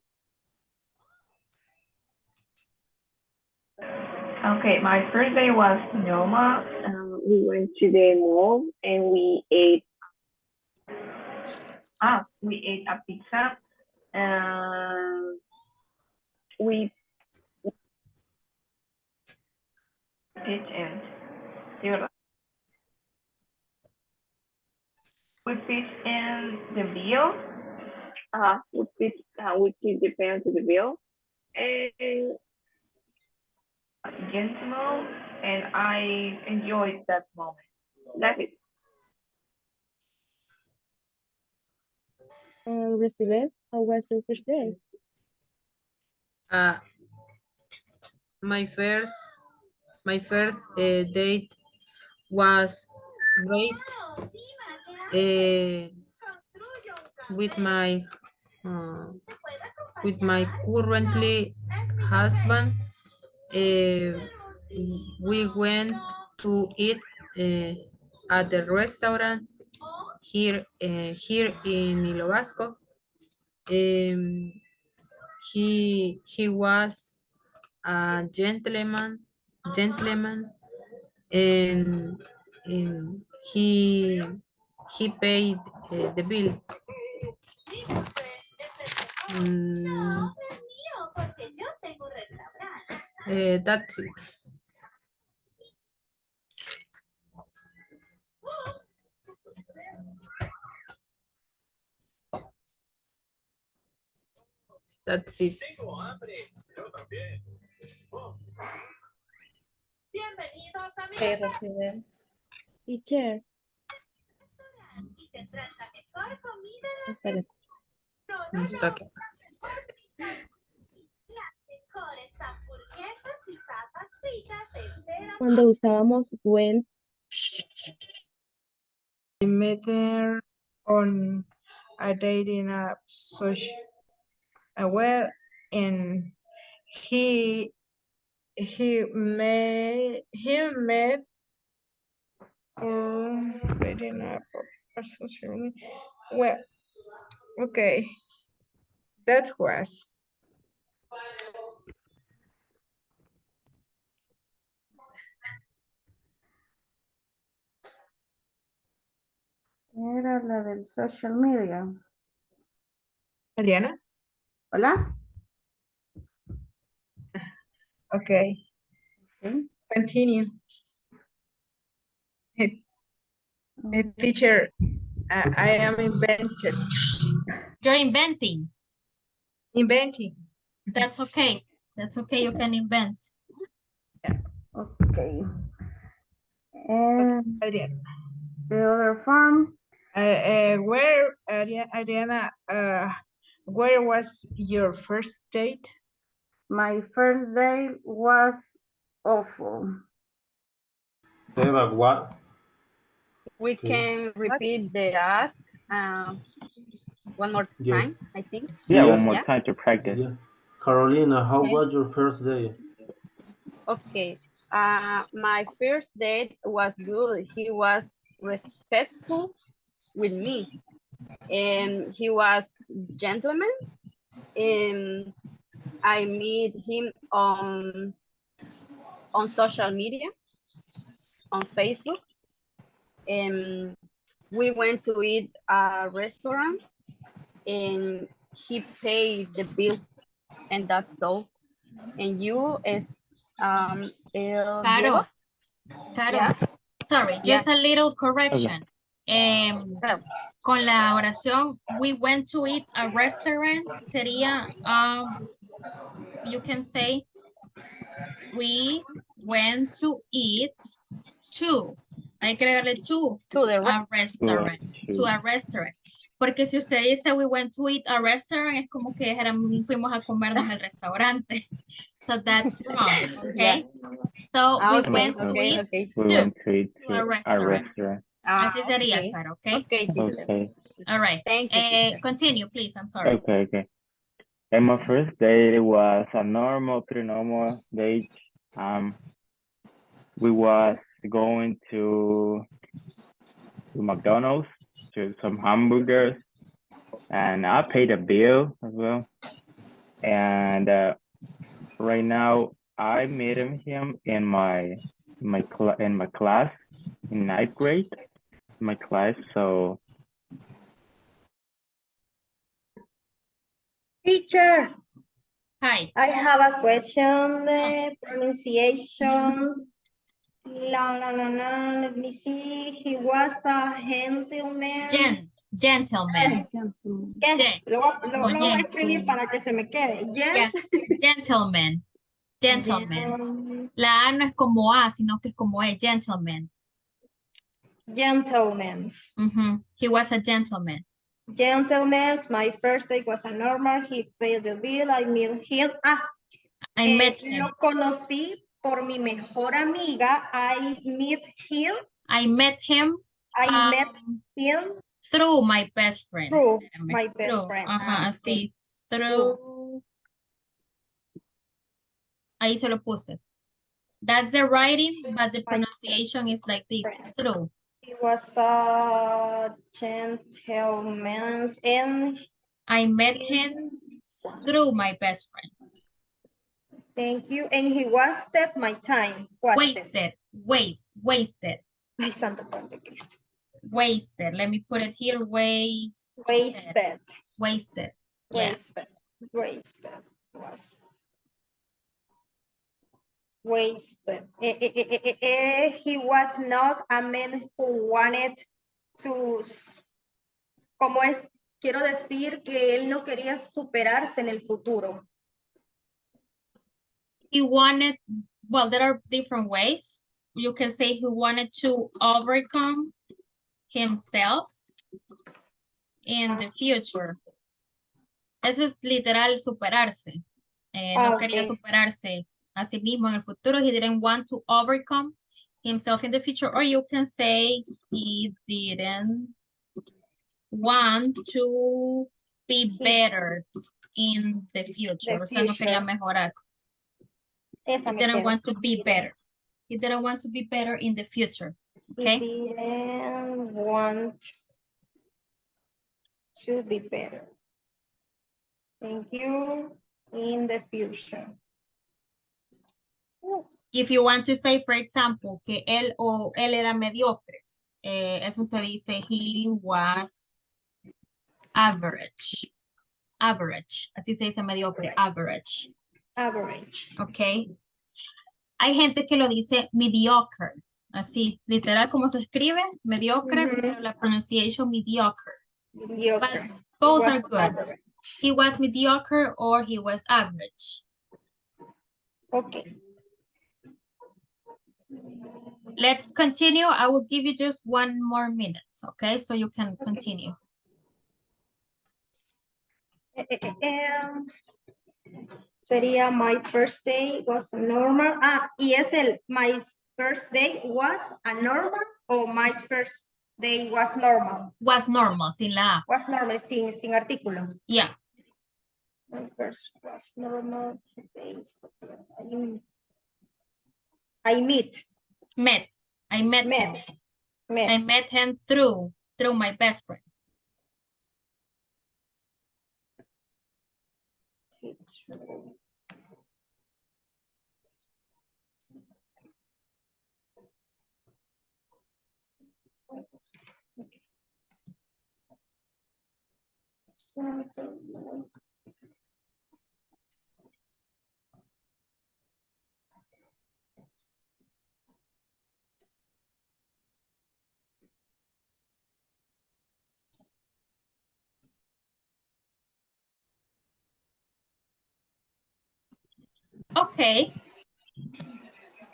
T: Okay, my first day was normal.
R: We went to the mall and we ate.
T: We ate a pizza.
R: We
T: We pitched in the bill.
R: We keep the pen to the bill. And
T: Gentleman, and I enjoyed that moment.
R: that's it.
C: Recibe, how was your first day?
O: My first date was great with my currently husband. We went to eat at the restaurant here in Ilo Vasco. He was a gentleman, and he paid the bill. That's it. That's it.
E: Okay, Recibe.
C: Teacher.
E: Espere.
O: No está aquí.
C: Cuando usábamos went,
I: I met her on a dating app social. Well, and he met dating app or social media. Well, okay, that was.
G: Era la del social media.
I: Adriana?
G: Hola.
I: Okay. Continue. Teacher, I am invented.
A: You're inventing.
I: Inventing.
A: That's okay. That's okay. You can invent.
G: Okay. And
I: Adriana.
G: the other farm.
I: Where, Adriana, where was your first date?
G: My first day was awful.
D: Eva, what?
N: We can repeat the ask one more
D: Yeah.
N: time, I think.
M: Yeah,
D: Yeah.
M: one more time to practice.
D: Yeah. Carolina, how
N: Okay.
D: was your first day?
N: Okay. My first date was good. He was respectful with me, and he was gentleman. And I meet him on social media, on Facebook, and we went to eat a restaurant, and he paid the bill, and that's all. And you is Diego?
A: Caro,
N: Yeah.
A: sorry, just a little correction. Con la oración, we went to eat a restaurant, sería, you can say, we went to eat to, hay que agregarle to a restaurant, to a restaurant. Porque si usted dice we went to eat a restaurant, es como que fuimos a comernos el restaurante. So that's wrong, okay? So we went to eat to a restaurant. Así sería, Caro, okay?
M: Okay.
A: All right.
N: Thank you.
A: Continue, please. I'm sorry.
M: Okay. And my first date was a pretty normal date. We was going to McDonald's to some hamburgers, and I paid a bill as well. And right now I met him in my class in 9th grade. My class, so.
H: Teacher.
A: Hi.
H: I have a question. The pronunciation Let me see. He was a gentleman.
A: Gentleman.
H: ¿Qué? Lo
A: Como
H: voy a escribir para que se me quede.
A: yeah. Gentleman. La A no es como A, sino que es como E, gentleman.
H: Gentleman.
A: He was a gentleman.
H: Gentlemen, my first day was a normal. He paid the bill. I met him.
A: I met him.
H: Lo conocí por mi mejor amiga. I met him.
A: I met him. Through my best friend.
H: Through my best friend.
A: Así. Through. Ahí se lo puse. That's the writing, but the pronunciation is like this. Through.
H: He was a gentleman and
A: I met him through my best friend.
H: Thank you. And he wasted my time.
A: Wasted.
H: Ay, santo padre Cristo.
A: Wasted. Let me put it here. Wasted. Yeah.
H: Wasted. He was not a man who wanted to, ¿cómo es? Quiero decir que él no quería superarse en el futuro.
A: He wanted, well, there are different ways. You can say he wanted to overcome himself in the future. Eso es literal superarse. No quería superarse a sí mismo en el futuro. He didn't want to overcome himself in the future. Or you can say he didn't want to be better in the future. O sea, no quería mejorar. He didn't want to be better. He didn't want to be better in the future. Okay?
H: He didn't want to be better. Thank you. In the future.
A: If you want to say, for example, que él era mediocre, eso se dice he was average. Average. Así se dice mediocre, average.
H: Average.
A: Ok. Hay gente que lo dice mediocre. Así, literal como se escribe, mediocre, pero la pronunciation mediocre.
H: Mediocre.
A: But both are good. Average. He was mediocre or he was average.
H: Okay.
A: Let's continue. I will give you just 1 more minute, okay? So you can continue.
H: Sería my first day was normal. Y es my first day was a normal o my first day was normal.
A: Was normal, sin la A.
H: Was normal, sin artículo.
A: Yeah.
H: My first was normal. I met.
A: I met him through my best friend. Okay.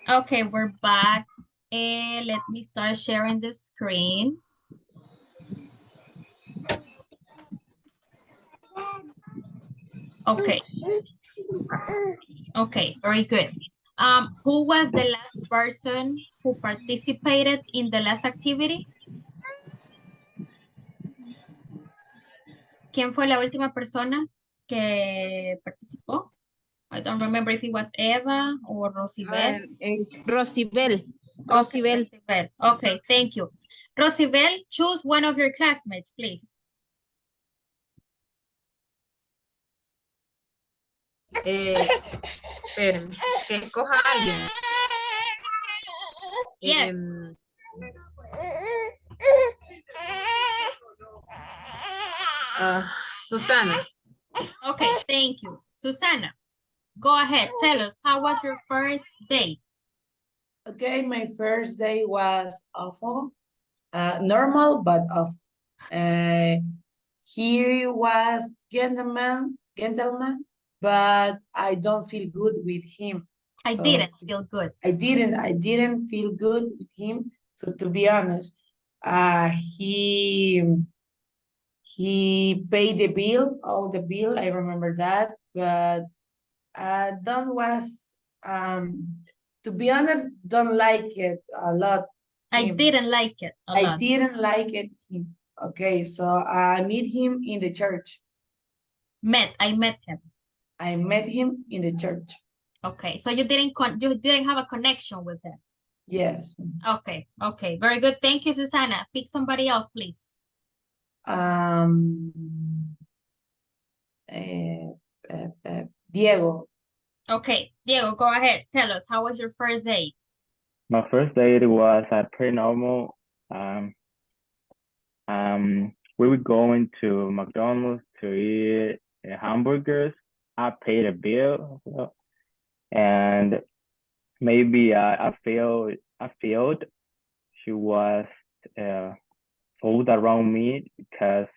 A: Okay, we're back. Let me start sharing the screen. Okay. Okay, very good. Who was the last person who participated in the last activity? ¿Quién fue la última persona que participó? I don't remember if it was Eva or Rosibel.
Q: Rosibel.
A: Okay, Rosibel. Okay, thank you. Rosibel, choose one of your classmates, please.
O: Espérenme, que escoja a alguien.
A: Yes.
O: Susana.
A: Okay, thank you. Susana, go ahead. Tell us, how was your first day?
L: Okay, my first day was awful. Normal, but awful. He was gentleman, but I don't feel good with him.
A: I didn't feel good.
L: I didn't feel good with him. So to be honest, he paid the bill, all the bill. I remember that, but don't was to be honest, don't like it a lot.
A: I didn't like it a lot.
L: I didn't like it. Okay, so I meet him in the church.
A: I met him.
L: I met him in the church.
A: Okay, so you didn't have a connection with him.
L: Yes.
A: Okay, okay, very good. Thank you, Susanna. Pick somebody else, please.
L: Diego.
A: Okay, Diego, go ahead. Tell us, how was your first date?
M: My first date was pretty normal. We were going to McDonald's to eat hamburgers. I paid a bill, and maybe I felt she was fooled around me because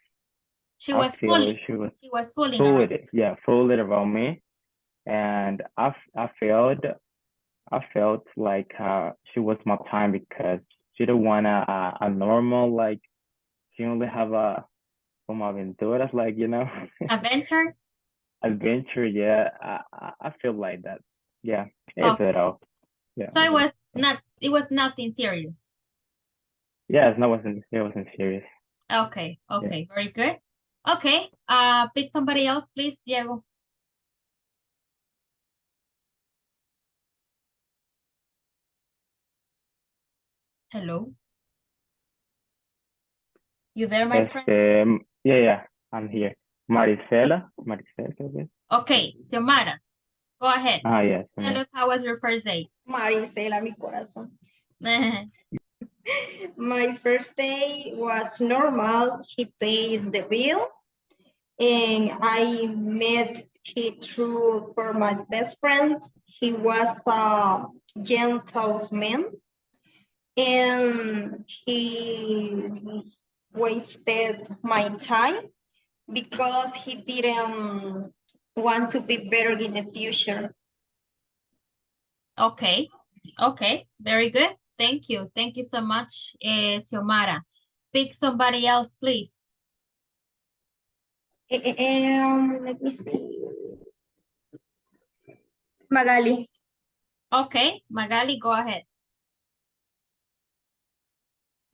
A: she was fooling
M: fooled, yeah, fooled around me, and I felt like she was my time because she don't want a normal, like she only have a como aventuras, like, you know.
A: Adventure?
M: Adventure, yeah. I feel like that. Yeah, it's
A: Okay.
M: it all. Yeah.
A: So it was nothing serious.
M: Yes, no, it wasn't serious.
A: Okay, okay, yeah. Very good. Okay, pick somebody else, please, Diego. Hello. You there, my friend?
M: Yeah, I'm here. Maricela.
A: Okay, Xiomara, go ahead.
M: Yes.
A: Tell us, how was your first date?
H: Maricela, mi corazón. My first day was normal. He pays the bill, and I met him through for my best friend. He was a gentleman, and he wasted my time because he didn't want to be better in the future.
A: Okay, okay, very good. Thank you. Thank you so much, Xiomara. Pick somebody else, please.
H: Let me see. Magali.
A: Okay, Magali, go ahead.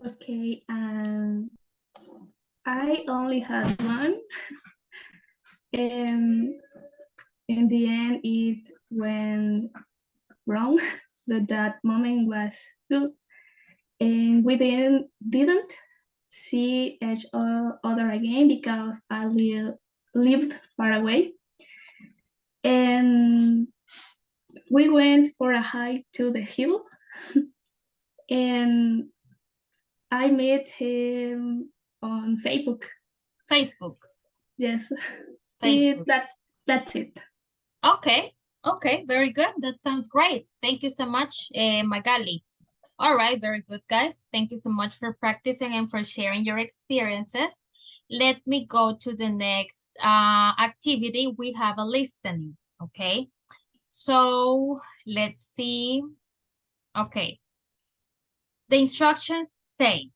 F: Okay, I only had one. In the end, it went wrong, but that moment was good. And we didn't see each other again because I lived far away. And we went for a hike to the hill. And I met him on Facebook.
A: Facebook?
F: Yes.
A: Facebook.
F: That's it.
A: Okay, okay, very good. That sounds great. Thank you so much, Magali. All right, very good, guys. Thank you so much for practicing and for sharing your experiences. Let me go to the next activity. We have a listening, okay? So let's see. Okay. The instructions say,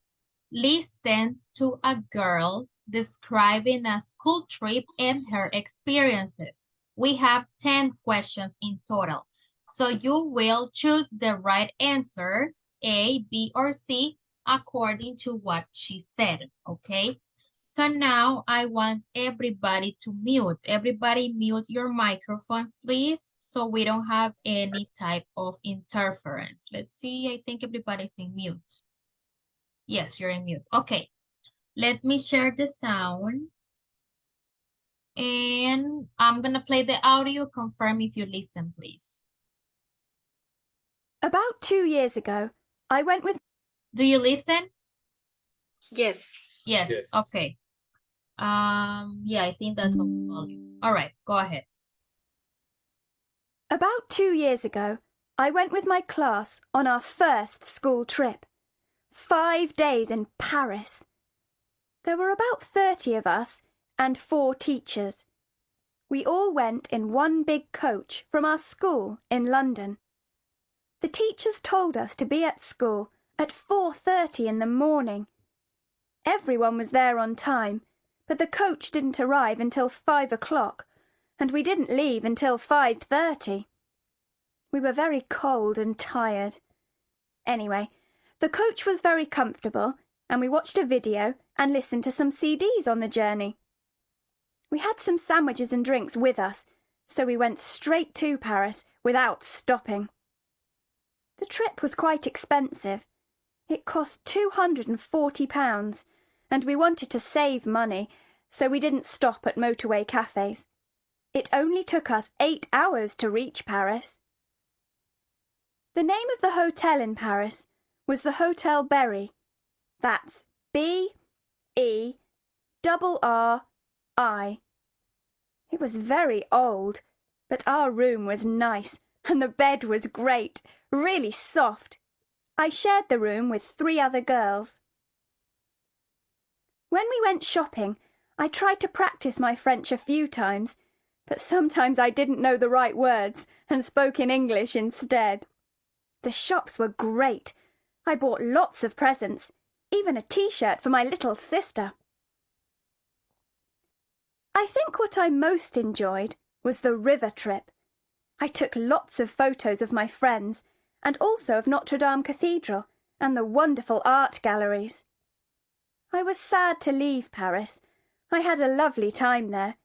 A: listen to a girl describing a school trip and her experiences. We have 10 questions in total. So you will choose the right answer, A, B, or C, according to what she said, okay? So now I want everybody to mute. Everybody mute your microphones, please, so we don't have any type of interference. Let's see, I think everybody's in mute. Yes, you're in mute. Okay, let me share the sound. And I'm gonna play the audio. Confirm if you listen, please.
U: About 2 years ago, I went with...
A: Do you listen?
B: Yes.
A: Yes, okay. Yeah, I think that's on volume. All right, go ahead.
U: About 2 years ago, I went with my class on our first school trip. 5 days in Paris. There were about 30 of us and 4 teachers. We all went in one big coach from our school in London. The teachers told us to be at school at 4:30 in the morning. Everyone was there on time, but the coach didn't arrive until 5 o'clock, and we didn't leave until 5:30. We were very cold and tired. Anyway, the coach was very comfortable, and we watched a video and listened to some CDs on the journey. We had some sandwiches and drinks with us, so we went straight to Paris without stopping. The trip was quite expensive. It cost £240, and we wanted to save money, so we didn't stop at motorway cafes. It only took us 8 hours to reach Paris. The name of the hotel in Paris was the Hotel Berry. That's B-E-R-R-I. It was very old, but our room was nice, and the bed was great, really soft. I shared the room with 3 other girls. When we went shopping, I tried to practice my French a few times, but sometimes I didn't know the right words and spoke in English instead. The shops were great. I bought lots of presents, even a t-shirt for my little sister. I think what I most enjoyed was the river trip. I took lots of photos of my friends and also of Notre Dame Cathedral and the wonderful art galleries. I was sad to leave Paris. I had a lovely time there.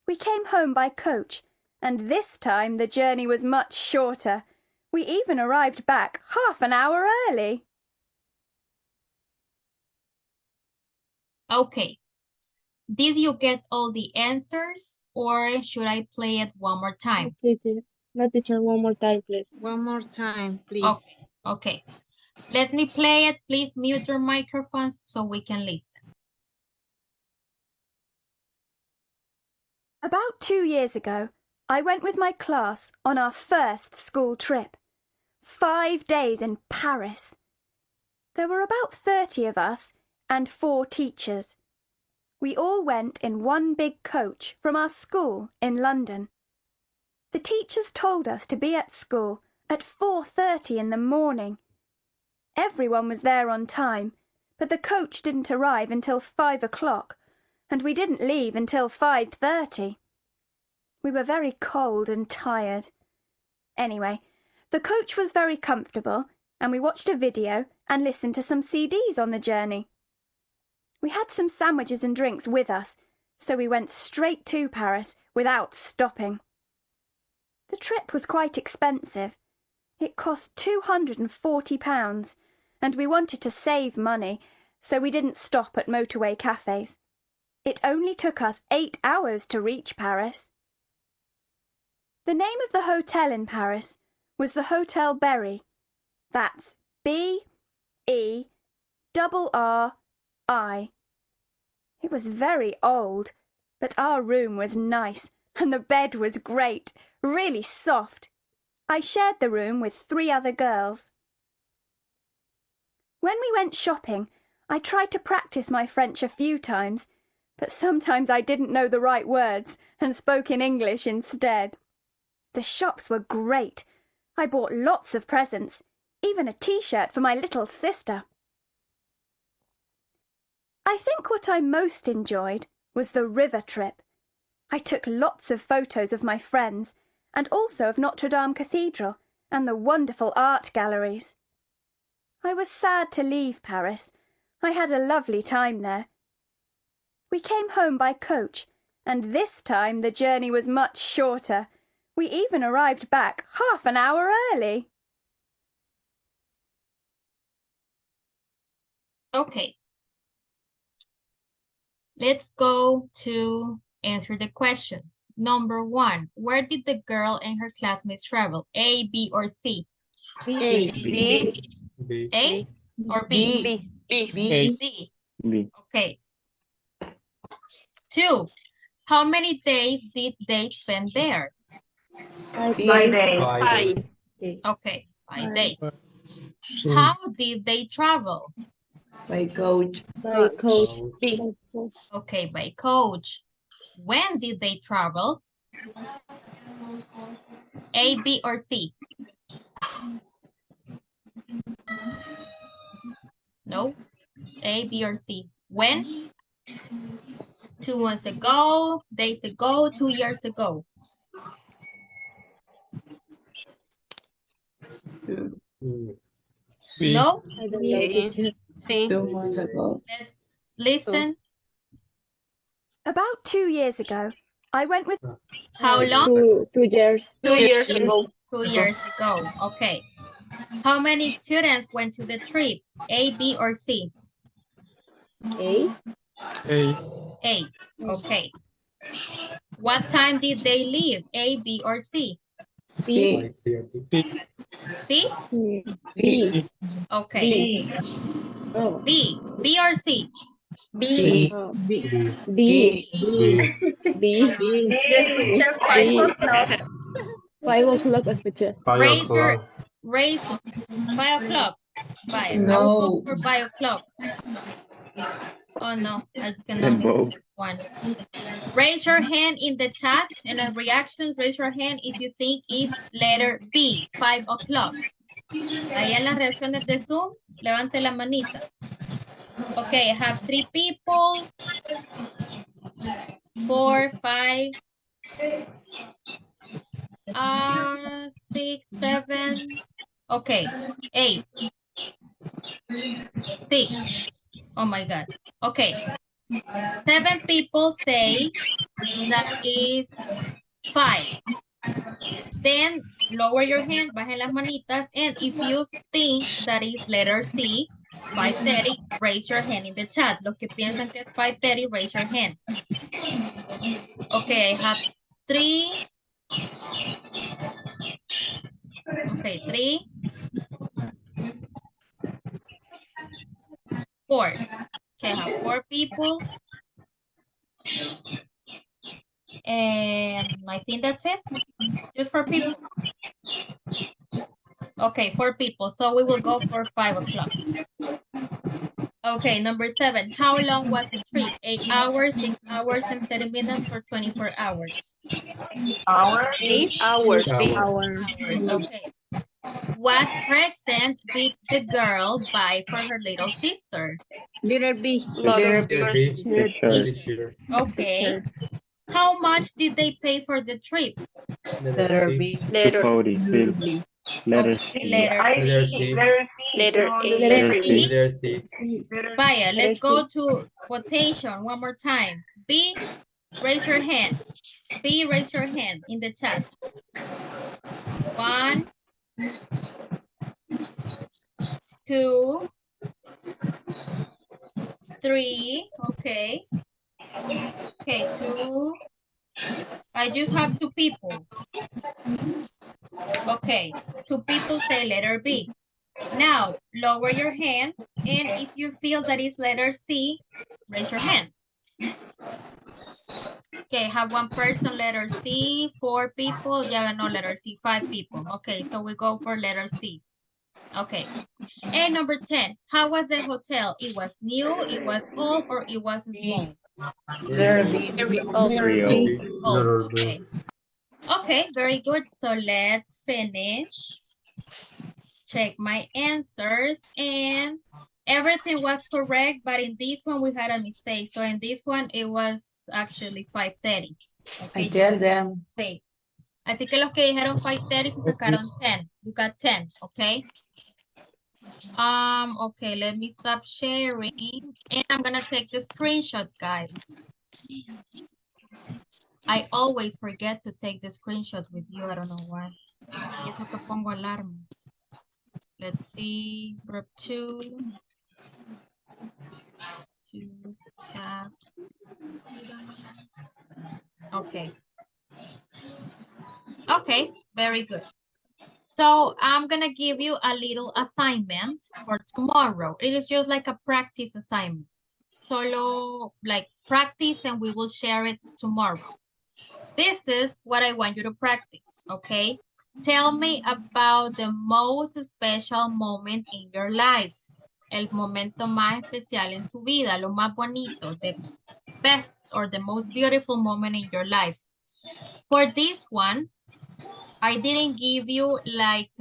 U: We came home by coach, and this time the journey was much shorter. We even arrived back half an hour early.
A: Okay. Did you get all the answers, or should I play it one more time?
C: No, teacher, one more time, please.
Q: One more time, please.
A: Okay. Let me play it. Please mute your microphones so we can listen.
U: About 2 years ago, I went with my class on our first school trip. 5 days in Paris. There were about 30 of us and 4 teachers. We all went in one big coach from our school in London. The teachers told us to be at school at 4:30 in the morning. Everyone was there on time, but the coach didn't arrive until 5 o'clock, and we didn't leave until 5:30. We were very cold and tired. Anyway, the coach was very comfortable, and we watched a video and listened to some CDs on the journey. We had some sandwiches and drinks with us, so we went straight to Paris without stopping. The trip was quite expensive. It cost £240, and we wanted to save money, so we didn't stop at motorway cafes. It only took us 8 hours to reach Paris. The name of the hotel in Paris was the Hotel Berry. That's B-E-R-R-I. It was very old, but our room was nice, and the bed was great, really soft. I shared the room with 3 other girls. When we went shopping, I tried to practice my French a few times, but sometimes I didn't know the right words and spoke in English instead. The shops were great. I bought lots of presents, even a t-shirt for my little sister. I think what I most enjoyed was the river trip. I took lots of photos of my friends and also of Notre Dame Cathedral and the wonderful art galleries. I was sad to leave Paris. I had a lovely time there. We came home by coach, and this time the journey was much shorter. We even arrived back half an hour early.
A: Okay. Let's go to answer the questions. Number 1, where did the girl and her classmates travel? A, B, or C?
Q: A.
J: B.
A: A or B?
B: B.
A: B. Okay. 2, how many days did they spend there?
C: 5
T: 5
C: days.
T: days.
J: 5 days.
A: Okay, 5 days.
L: Sí.
A: How did they travel?
L: By coach.
C: By coach.
B: B.
A: Okay, by coach. When did they travel? A, B, or C? No, A, B, or C. When? 2 months ago, days ago, 2 years ago. No?
C: I don't know, teacher.
B: C.
L: 2 months ago.
A: Let's listen.
U: About 2 years ago, I went with
A: How long?
C: 2 years.
B: 2 years ago.
A: 2 years ago. Okay. How many students went to the trip? A, B, or C?
C: A.
A: A. Okay. What time did they leave? A, B, or C?
C: B.
A: C?
C: B.
A: Okay.
C: B. Oh.
A: B. B or C?
B: B.
C: Oh.
I: B.
C: B. B.
I: B.
H: The teacher 5 o'clock.
C: 5 o'clock, teacher.
D: 5
A: Raise your,
D: o'clock.
A: raise 5 o'clock. Bye. I will go
L: No.
A: for 5 o'clock. Oh no, I can
M: Then
A: only
M: both.
A: one. Raise your hand in the chat and in reactions, raise your hand if you think is letter B, 5 o'clock. Ahí en las reacciones de Zoom, levante la manita. Okay, I have 3 people. 4, 5, 6, 7. Okay, 8. 6. Oh my God. Okay. 7 people say that is 5. Then lower your hand, bajen las manitas, and if you think that is letter C, 5:30, raise your hand in the chat. Los que piensan que es 5:30, raise your hand. Okay, I have 3. Okay, 3. 4. Okay, I have 4 people. And I think that's it. Just 4 people. Okay, 4 people. So we will go for 5 o'clock. Okay, number 7. How long was the trip? 8 hours, 6 hours, and 30 minutes, or 24 hours?
T: Hours.
B: 8 hours. B.
A: Hours. Okay. What present did the girl buy for her little sister?
Q: Letter B.
B: Letter
L: Letter
B: B.
M: The shirt.
A: Okay. How much did they pay for the trip?
L: Letter B.
B: Letter
M: 240. Still. Letter
A: Okay,
M: C.
A: letter
T: I
A: B.
T: letter C.
B: Letter
T: No,
B: A.
A: Letter
M: Letter
A: C.
M: C.
A: Vaya,
C: Letter
A: let's go
C: C.
A: to quotation one more time. B, raise your hand. B, raise your hand in the chat. 1, 2, 3. Okay. Okay, 2. I just have 2 people. Okay, 2 people say letter B. Now, lower your hand, and if you feel that it's letter C, raise your hand. Okay, have 1 person, letter C, 4 people, ya ganó letter C, 5 people. Okay, so we go for letter C. Okay. And number 10, how was the hotel? It was new, it was old, or it was small?
L: Letter B.
B: Very old.
I: Letter B.
A: Old.
D: Letter B.
A: Okay. Okay, very good. So let's finish. Check my answers, and everything was correct, but in this one we had a mistake. So in this one it was actually 5:30.
L: I
A: Okay.
L: tell them.
A: Sí. Así que los que dijeron 5:30 se sacaron 10. You got 10, okay? Okay, let me stop sharing, and I'm gonna take the screenshot, guys. I always forget to take the screenshot with you. I don't know why. Y eso que pongo alarmas. Let's see, group 2. Okay. Okay, very good. So I'm gonna give you a little assignment for tomorrow. It is just like a practice assignment. Solo like practice, and we will share it tomorrow. This is what I want you to practice, okay? Tell me about the most special moment in your life. El momento más especial en su vida, lo más bonito, the best or the most beautiful moment in your life. For this one, I didn't give you like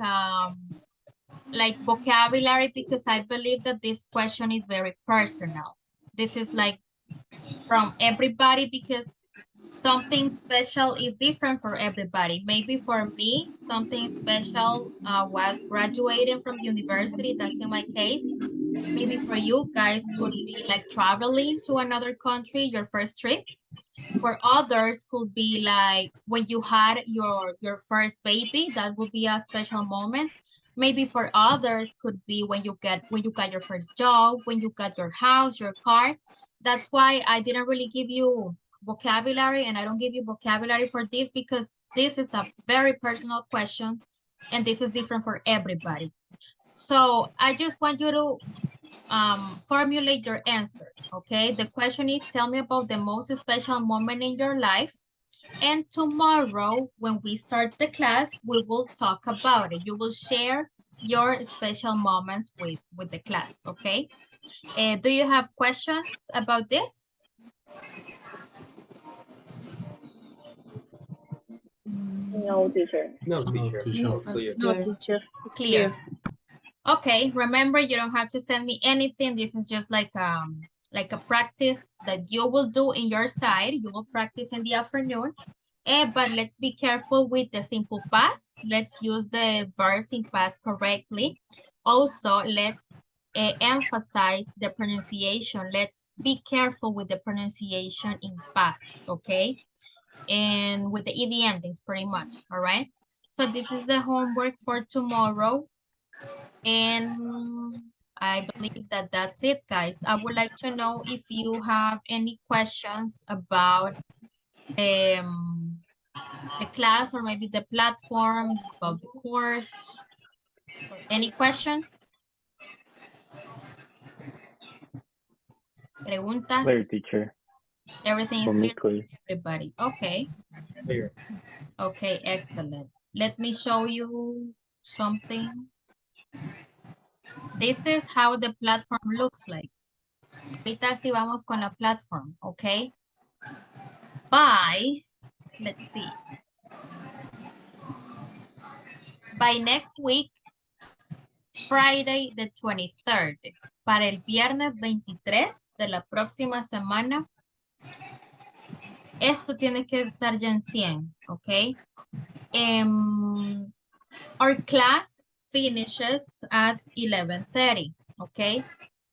A: vocabulary because I believe that this question is very personal. This is like from everybody because something special is different for everybody. Maybe for me, something special was graduating from university. That's in my case. Maybe for you guys could be like traveling to another country, your first trip. For others could be like when you had your first baby, that would be a special moment. Maybe for others could be when you got your first job, when you got your house, your car. That's why I didn't really give you vocabulary, and I don't give you vocabulary for this because this is a very personal question and this is different for everybody. So I just want you to formulate your answer, okay? The question is, tell me about the most special moment in your life. And tomorrow, when we start the class, we will talk about it. You will share your special moments with the class, okay? Do you have questions about this?
R: No, teacher.
J: No, teacher. No, clear.
Q: No, teacher, it's
A: Clear.
Q: clear.
A: Okay, remember you don't have to send me anything. This is just like a practice that you will do in your side. You will practice in the afternoon. But let's be careful with the simple past. Let's use the verbs in past correctly. Also, let's emphasize the pronunciation. Let's be careful with the pronunciation in past, okay? And with the ed endings pretty much, all right? So this is the homework for tomorrow. And I believe that that's it, guys. I would like to know if you have any questions about the class or maybe the platform, about the course. Any questions? Preguntas?
M: Clear, teacher.
A: Everything is
M: For me,
A: clear
M: clear.
A: for everybody. Okay.
J: Clear.
A: Okay, excellent. Let me show you something. This is how the platform looks like. Ahorita sí vamos con la platform, okay? Let's see. By next week, Friday the 23rd, para el viernes 23 de la próxima semana, eso tiene que estar ya en 100, ¿ok? Our class finishes at 11:30, ¿ok?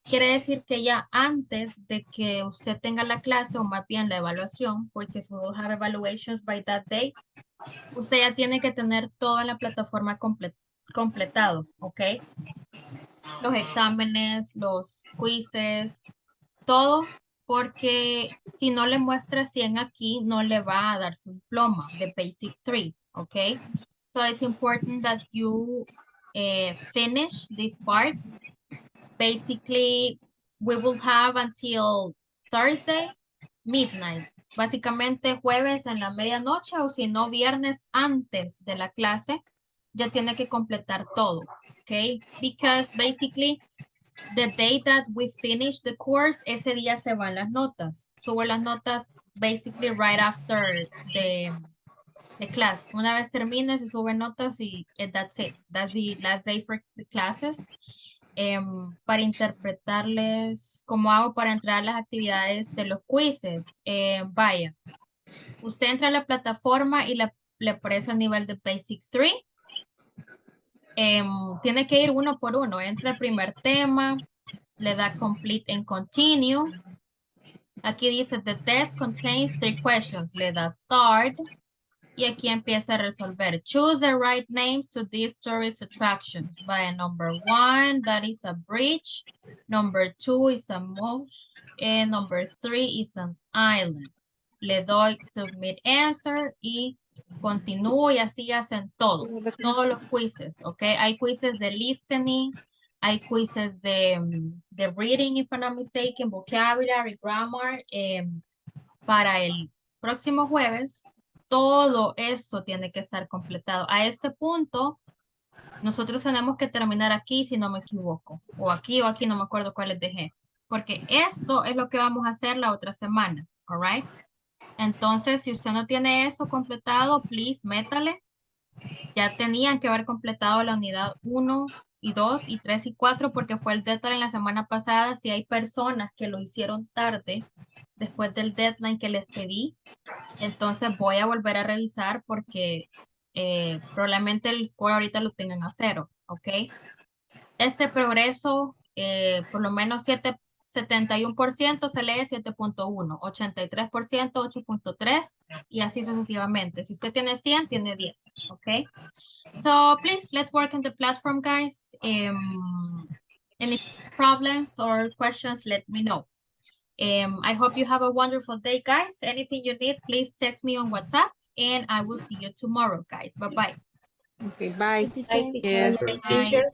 A: Quiere decir que ya antes de que usted tenga la clase o más bien la evaluación, porque we will have evaluations by that day, usted ya tiene que tener toda la plataforma completado, ¿ok? Los exámenes, los quizzes, todo, porque si no le muestra 100 aquí, no le va a dar su diploma de Basic 3, ¿ok? So it's important that you finish this part. Basically, we will have until Thursday midnight. Básicamente jueves en la medianoche o si no viernes antes de la clase, ya tiene que completar todo, okay? Because basically, the day that we finish the course, ese día se van las notas. Subo las notas basically right after the class. Una vez termine, se suben notas y that's it. That's the last day for the classes. Para interpretarles cómo hago para entrar a las actividades de los quizzes. Vaya, usted entra a la plataforma y le aparece el nivel de Basic 3. Tiene que ir uno por uno. Entra el primer tema, le da Complete and Continue. Aquí dice, the test contains 3 questions. Le da Start. Y aquí empieza a resolver. Choose the right names to these tourist attractions. By number 1, that is a bridge. Number 2 is a mosque. And number 3 is an island. Le doy submit answer y continúo y así hacen todo. Todos los quizzes, ¿ok? Hay quizzes de listening, hay quizzes de reading, if I'm not mistaken, vocabulary, grammar. Para el próximo jueves, todo eso tiene que estar completado. A este punto, nosotros tenemos que terminar aquí, si no me equivoco. O aquí, no me acuerdo cuál les dejé. Porque esto es lo que vamos a hacer la otra semana. All right? Entonces, si usted no tiene eso completado, please, métale. Ya tenían que haber completado la unidad 1 y 2 y 3 y 4 porque fue el deadline la semana pasada. Si hay personas que lo hicieron tarde, después del deadline que les pedí, entonces voy a volver a revisar porque probablemente el score ahorita lo tengan a 0, ¿ok? Este progreso, por lo menos 71% se lee 7.1, 83% 8.3 y así sucesivamente. Si usted tiene 100, tiene 10, ¿ok? So please, let's work on the platform, guys. Any problems or questions, let me know. I hope you have a wonderful day, guys. Anything you need, please text me on WhatsApp and I will see you tomorrow, guys. Bye-bye.
Q: Okay, bye.
C: Bye, teacher.
A: Bye.